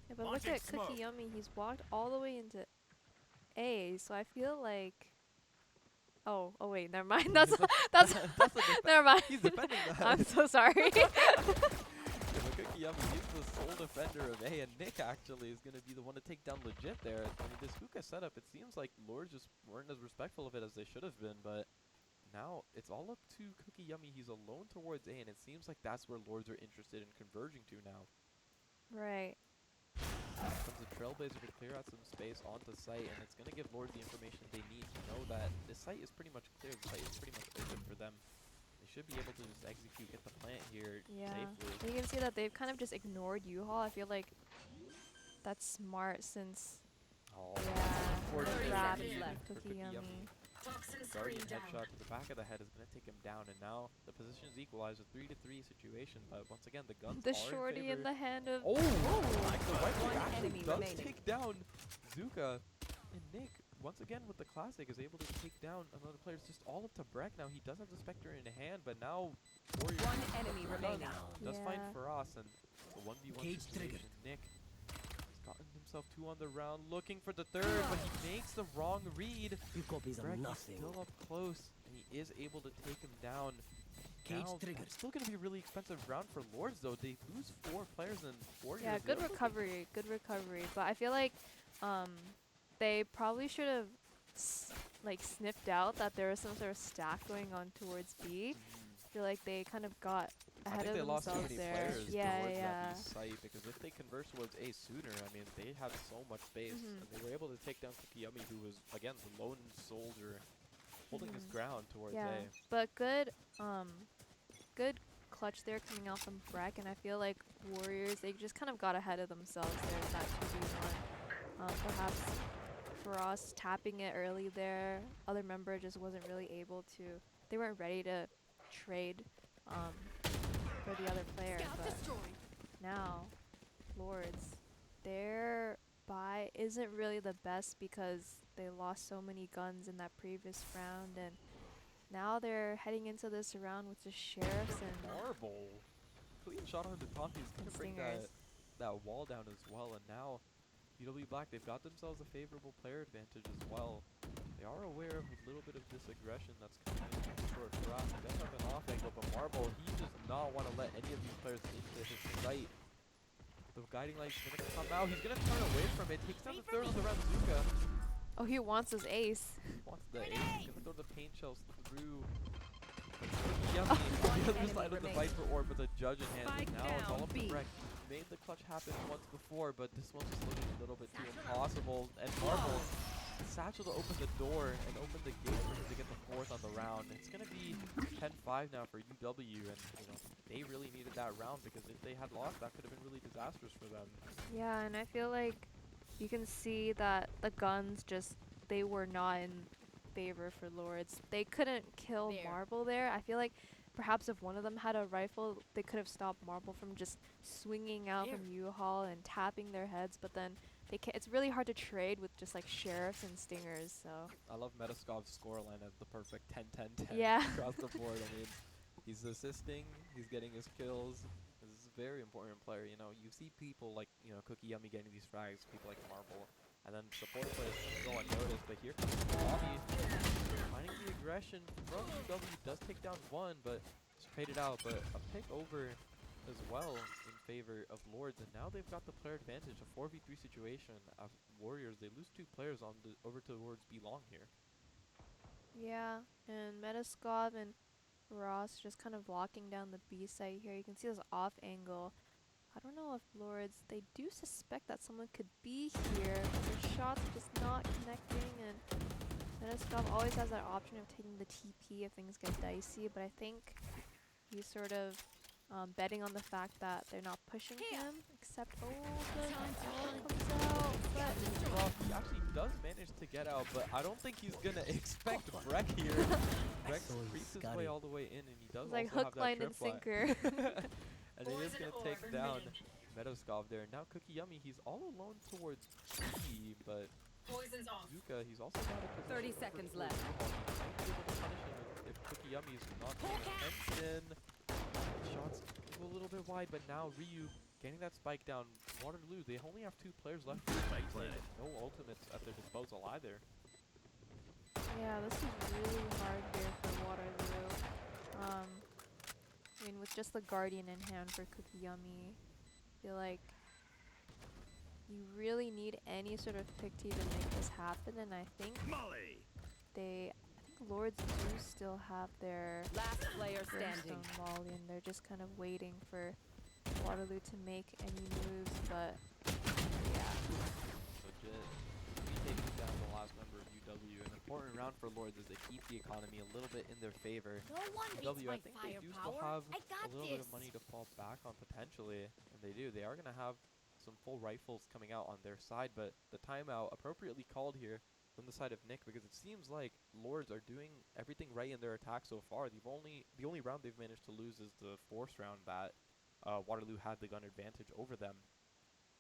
Yeah, but look at Cookie Yummy. He's walked all the way into A, so I feel like. Oh wait, never mind. That's that's a never mind. He's defending that. I'm so sorry. Cookie Yummy, he's the sole defender of A, and Nick actually is going to be the one to take down Legit there. I mean, this hookah setup, it seems like Lords just weren't as respectful of it as they should have been, but now it's all up to Cookie Yummy. He's alone towards A, and it seems like that's where Lords are interested in converging to now. Right. Comes a Trailblazer to clear out some space onto site, and it's going to give Lords the information they need to know that this site is pretty much clear. The site is pretty much open for them. They should be able to just execute, get the plant here safely. You can see that they've kind of just ignored U-Haul. I feel like that's smart since. Oh, yeah. Left. Cookie Yummy. Guardian headshot to the back of the head is going to take him down, and now the position is equalized, a 3-3 situation, but once again the guns The are shorty in the hand of. Oh! The right One actually enemy does remaining. take down Zuka, and Nick, once again with the classic, is able to take down another player. It's just all up to Breck now. He does have the Spectre in hand, but now Warriors One enemy remaining. does find Yeah. for us, and the 1v1 situation. Nick has gotten himself 2 on the round, looking for the third, but he makes the wrong read. Breck is still up close, and he is able to take him down. Now, it's still going to be a really expensive round for Lords, though. They lose 4 players and Warriors. Yeah, good recovery. Good recovery. But I feel like they probably should have sniffed out that there was some sort of stack going on towards B. I feel like they kind of got ahead of themselves there. I think they lost too many players towards that B site, because if they converse towards A sooner, I mean, they had so much space, and they were able to take down Kikiyami, who was, again, the lone soldier holding his ground towards A. But good clutch there coming out from Breck, and I feel like Warriors, they just kind of got ahead of themselves there in that 2v1. Perhaps for us, tapping it early there, other member just wasn't really able to, they weren't ready to trade for the other player, but now, Lords, their buy isn't really the best because they lost so many guns in that previous round, and now they're heading into this round with the Sheriffs and Marble. Clean shot on the top. He's going to bring that wall down as well, and now BW Black, they've got themselves a favorable player advantage as well. They are aware of a little bit of this aggression that's coming in short for us. He does have an off angle, but Marble, he does not want to let any of these players into his sight. The guiding light's going to come out. He's going to turn away from it. Takes down the third on the round, Zuka. oh, he wants his ace. Wants the ace. He's going to throw the paint shells through. Yummy on the other side of the Viper orb with a judge in hand. And now it's all up to Breck. He made the clutch happen once before, but this one's just looking a little bit too impossible. And Marble, Satchel to open the door and open the gate for him to get the 4th on the round. It's going to be 10-5 now for UW, and they really needed that round, because if they had lost, that could have been really disastrous for them. Yeah, and I feel like you can see that the guns they were not in favor for Lords. They couldn't kill Marble there. I feel like perhaps if one of them had a rifle, they could have stopped Marble from just swinging out from U-Haul and tapping their heads, but then it's really hard to trade with just Sheriffs and Stingers, so. I love Metaskov's scoreline as the perfect 10-10-10 across the board. I mean, he's assisting, he's getting his kills. This is a very important player. You see people like, Cookie Yummy getting these frags, people like Marble, and then support players go unnoticed, but here comes Bobby finding the aggression from UW. Does take down 1, but it's traded out, but a pick over as well in favor of Lords, and now they've got the player advantage, a 4v3 situation of Warriors. They lose 2 players over towards B long here. Yeah, and Metaskov and Ross just kind of locking down the B site here. You can see this off angle. I don't know if Lords, they do suspect that someone could be here, but their shots are just not connecting, and Metaskov always has that option of taking the TP if things get dicey, but I think he's sort of betting on the fact that they're not pushing him, except, the arrow comes out, but well, he actually does manage to get out, but I don't think he's gonna expect Breck here. Breck creeps his way all the way in, and he does it's also hook, have that line, and sinker. And it is gonna take down Meadowskov there. Now Cookie Yummy, he's all alone towards B, but Zuka, he's also not in position 30 seconds left. He might be able to punish him if Cookie Yummy is not paying attention. Shots go a little bit wide, but now Ryu getting that spike down. Waterloo, they only have 2 players left for the fight. No ultimates at their disposal either. Yeah, this is really hard here for Waterloo. I mean, with just the Guardian in hand for Cookie Yummy, I feel like you really need any sort of pick to even make this happen, and I think Lords do still have their Last player Brimstone standing. Molly, and they're just kind of waiting for Waterloo to make any moves, but yeah. Legit. Taking down the last member of UW. An important round for Lords as they keep the economy a little bit in their favor. No one beats UW, I my think they do still firepower. have I a got little bit this. of money to fall back on potentially, and they do. They are going to have some full rifles coming out on their side, but the timeout appropriately called here from the side of Nick, because it seems like Lords are doing everything right in their attack so far. The only round they've managed to lose is the 4th round that Waterloo had the gun advantage over them.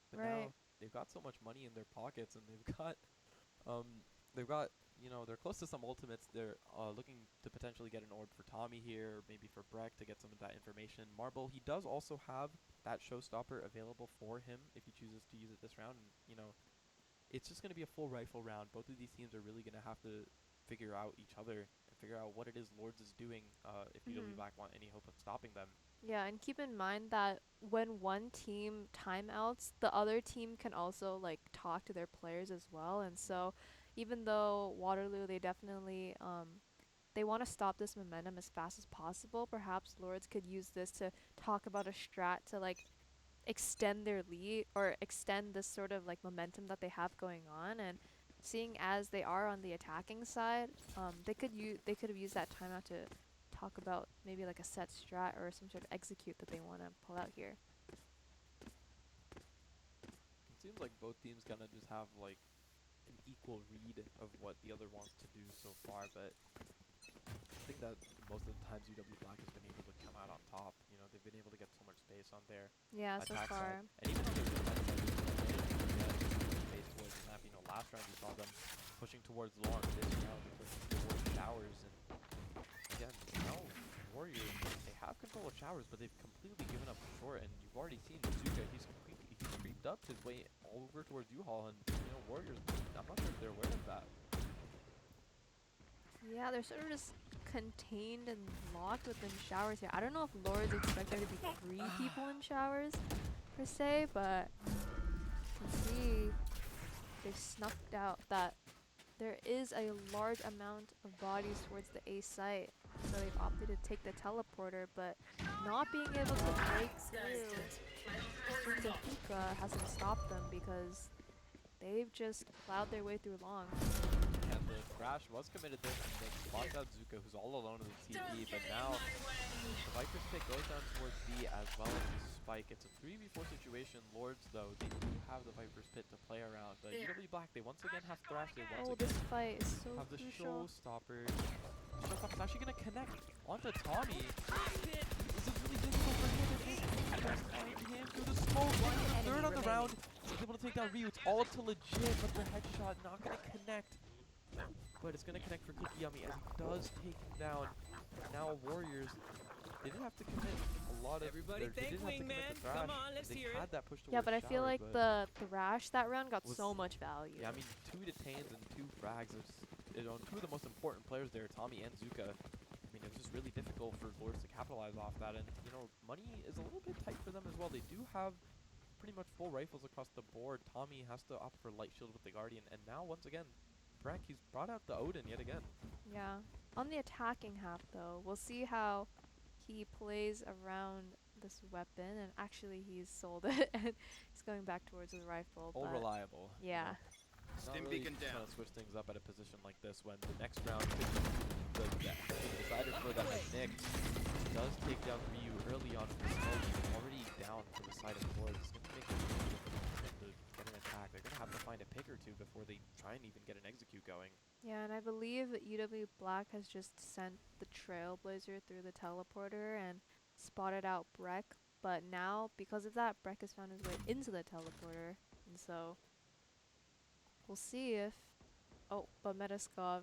But now they've got so much money in their pockets, and they've got, you know, they're close to some ultimates. They're looking to potentially get an orb for Tommy here, or maybe for Breck to get some of that information. Marble, he does also have that showstopper available for him if he chooses to use it this round. And, you know, it's just going to be a full rifle round. Both of these teams are really going to have to figure out each other and figure out what it is Lords is doing if UW Black want any hope of stopping them. Yeah, and keep in mind that when one team timeouts, the other team can also like talk to their players as well. And so even though Waterloo, they definitely they want to stop this momentum as fast as possible, perhaps Lords could use this to talk about a strat to like extend their lead or extend this sort of like momentum that they have going on. And seeing as they are on the attacking side, they could have used that timeout to talk about maybe like a set strat or some sort of execute that they want to pull out here. It seems like both teams kind of just have like an equal read of what the other wants to do so far, but I think that most of the times UW Black has been able to come out on top. You know, they've been able to get so much space on their So attack far. side. And even on their defense side, they've been able to get space towards the map. You know, last round you saw them pushing towards long. This round they're pushing towards showers. And again, now Warriors, they have control of showers, but they've completely given up short. And you've already seen Zuka, he's creeped up his way all over towards U-Haul. And, you know, Warriors, I'm not sure if they're aware of that. Yeah, they're sort of just contained and locked within showers here. I don't know if Lords expect there to be 3 people in showers, per se, but you can see they've snuffed out that there is a large amount of bodies towards the A site. So they've opted to take the teleporter, but not being able to break through Hookah hasn't stopped them because they've just plowed their way through long. And the crash was committed there from Nick. Spots out Zuka, who's all alone in the TP, but now the Viper's pick goes down towards B as well as the spike. It's a 3v4 situation. Lords, though, they do have the Viper's pit to play around, but UW Black, they once again have Thrash. They once again this fight is so have the crucial. Showstopper. Showstopper's actually going to connect onto Tommy. This is really difficult for him. And there's him through the smoke. Third on the round. He's able to take down Ryu. It's all up to legit, but the headshot not going to connect. But it's going to connect for Cookie Yummy as he does take him down. Now Warriors, they didn't have to commit a lot of... Everybody thank Wingman. Come on, let's hear it. That push Yeah, but I feel like the Thrash that round got was so much value. Yeah, I mean, 2 detains and 2 frags. You know, 2 of the most important players there, Tommy and Zuka. I mean, it was just really difficult for Lords to capitalize off that. And, you know, money is a little bit tight for them as well. They do have pretty much full rifles across the board. Tommy has to opt for light shield with the Guardian. And now, once again, Breck, he's brought out the Odin yet again. Yeah. On the attacking half, though, we'll see how he plays around this weapon. And actually, he's sold it, and he's going back towards his rifle. All reliable. Yeah. Not really trying to switch things up at a position like this when the next round could be the decider for them. Nick does take down Ryu early on in the smoke. He's already down to the side of Lords. It's going to make it really difficult to get an attack. They're going to have to find a pick or 2 before they try and even get an execute going. Yeah, and I believe that UW Black has just sent the Trailblazer through the teleporter and spotted out Breck. But now, because of that, Breck has found his way into the teleporter. And so we'll see if... Oh, but Metaskov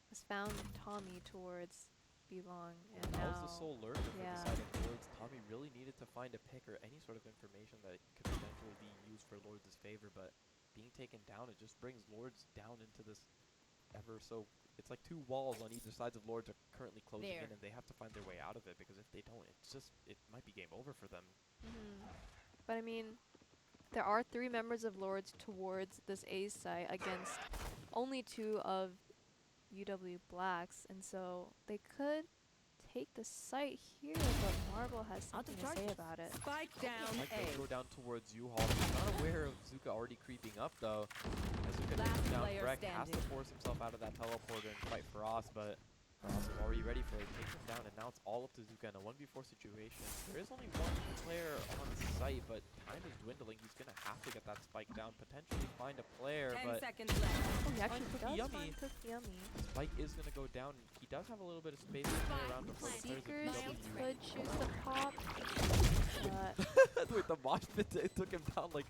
has found Tommy towards be long. And That now, was the sole lurker for yeah. deciding Lords. Tommy really needed to find a pick or any sort of information that could potentially be used for Lords' favor, but being taken down, it just brings Lords down into this ever so... It's like 2 walls on either sides of Lords are currently closing in, and they have to find their way out of it, because if they don't, it might be game over for them. But I mean, there are 3 members of Lords towards this A site against only 2 of UW Blacks, and so they could take the site here, but Marvel has something to say about it. Spike down Mike A. does go down towards U-Haul. He's not aware of Zuka already creeping up, though. As Zuka Last takes down player Greg, has to standing. force himself out of that teleporter and fight Faraz, but Faraz is already ready for it. Takes him down, and now it's all up to Zuka in a 1v4 situation. There is only 1 player on site, but time is dwindling. He's going to have to get that spike down, potentially find a player, 10 but seconds left. Oh, he actually Cookie does Yummy. find Cookie Yummy. Spike is going to go down. He does have a little bit of space to play around before the players Seekers of UW. could choose the pop, but Wait, the mosh pit took him down like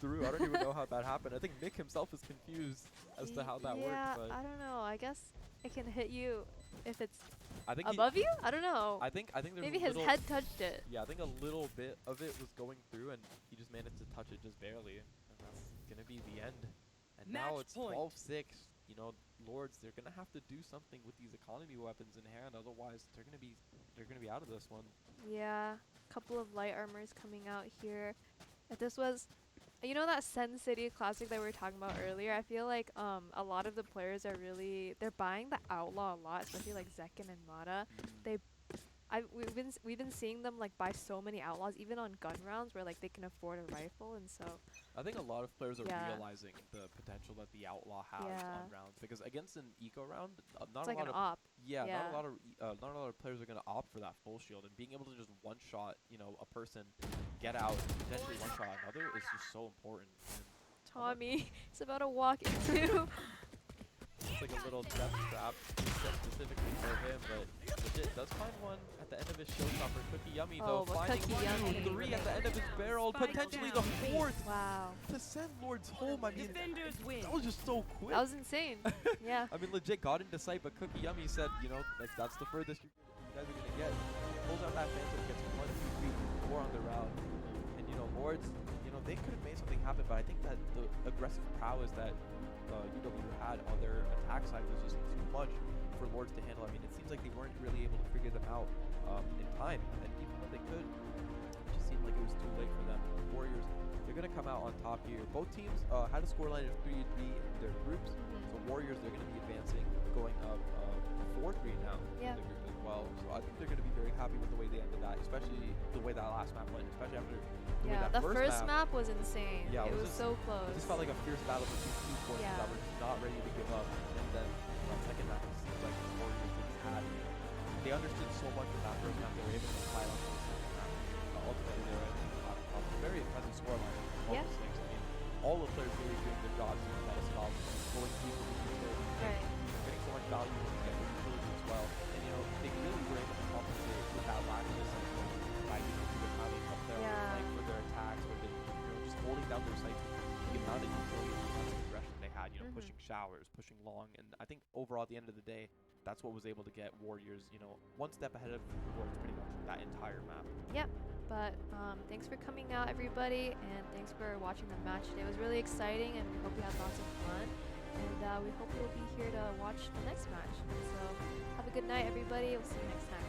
through. I don't even know how that happened. I think Nick himself is confused as to how that yeah, worked. I don't know. I guess it can hit you if it's But I think above you? I don't know. I think there's Maybe a his little, head touched it. Yeah, I think a little bit of it was going through, and he just managed to touch it just barely, and that's gonna be the end. And now Match it's point. 12-6. You know, Lords, they're gonna have to do something with these economy weapons in hand, otherwise they're gonna be out of this one. Yeah, a couple of light armors coming out here. If this was, you know, that Sen City Classic that we were talking about earlier, I feel like a lot of the players are they're buying the Outlaw a lot, especially like Zekin and Mata. We've been seeing them like buy so many Outlaws, even on gun rounds where like they can afford a rifle, and so I think a lot of players are Yeah. realizing the potential that the Outlaw has Yeah. on rounds, because against an eco round, not it's a like lot an of op. yeah, Yeah. not a lot of players are gonna opt for that full shield, and being able to just one shot, you know, a person, get out, and potentially one shot another is just so important. And Tommy is about to walk into. it's like a little death trap set specifically for him, but legit does find one at the end of his showstopper. Cookie Yummy though, Oh, but finding Cookie Yummy. 3 at the end of his barrel, Spike potentially down. the 4th Wow, to send Lords home. I mean, Defenders win. that was just so quick. that was insane. Yeah. I mean, legit got into sight, but Cookie Yummy said, you know, like that's the furthest you guys are gonna get. Pulls out that Phantom, gets 1, 2, 3, 4 on the round, and you know, Lords, you know, they could have made something happen, but I think that the aggressive prowess that UW had on their attack side was just too much for Lords to handle. I mean, it seems like they weren't really able to figure them out in time, and even when they could, it just seemed like it was too late for them. Warriors, they're gonna come out on top here. Both teams had a scoreline of 3-3 in their groups. So Warriors, they're going to be advancing, going up 4-3 now Yeah. in the group as well. So I think they're going to be very happy with the way they ended that, especially the way that last map went, especially after the way Yeah, that the first map was insane. Yeah, it it was was so it close. just felt like a fierce battle between 2 forces Yeah. that were just not ready to give up. And then that second map, it seems like the Warriors just had, they understood so much in that first map, they were able to fight on the second map. Ultimately, they were able to have a very impressive scoreline. Yeah. Things. I mean, all the players really doing their jobs in that stop, going deep with the utility, Right. getting so much value from the utility as well. And you know, they really were able to compensate with that lack of essential by either having up there on the Yeah. flank for their attacks, or they, you know, just holding down their sights with the amount of utility and the amount of aggression they had, you know, pushing showers, pushing long, and I think overall at the end of the day, that's what was able to get Warriors, you know, one step ahead of the Lords pretty much that entire map. Yep. But thanks for coming out, everybody, and thanks for watching the match today. It was really exciting, and we hope you had lots of fun. And we hope you'll be here to watch the next match. And so have a good night, everybody. We'll see you next time.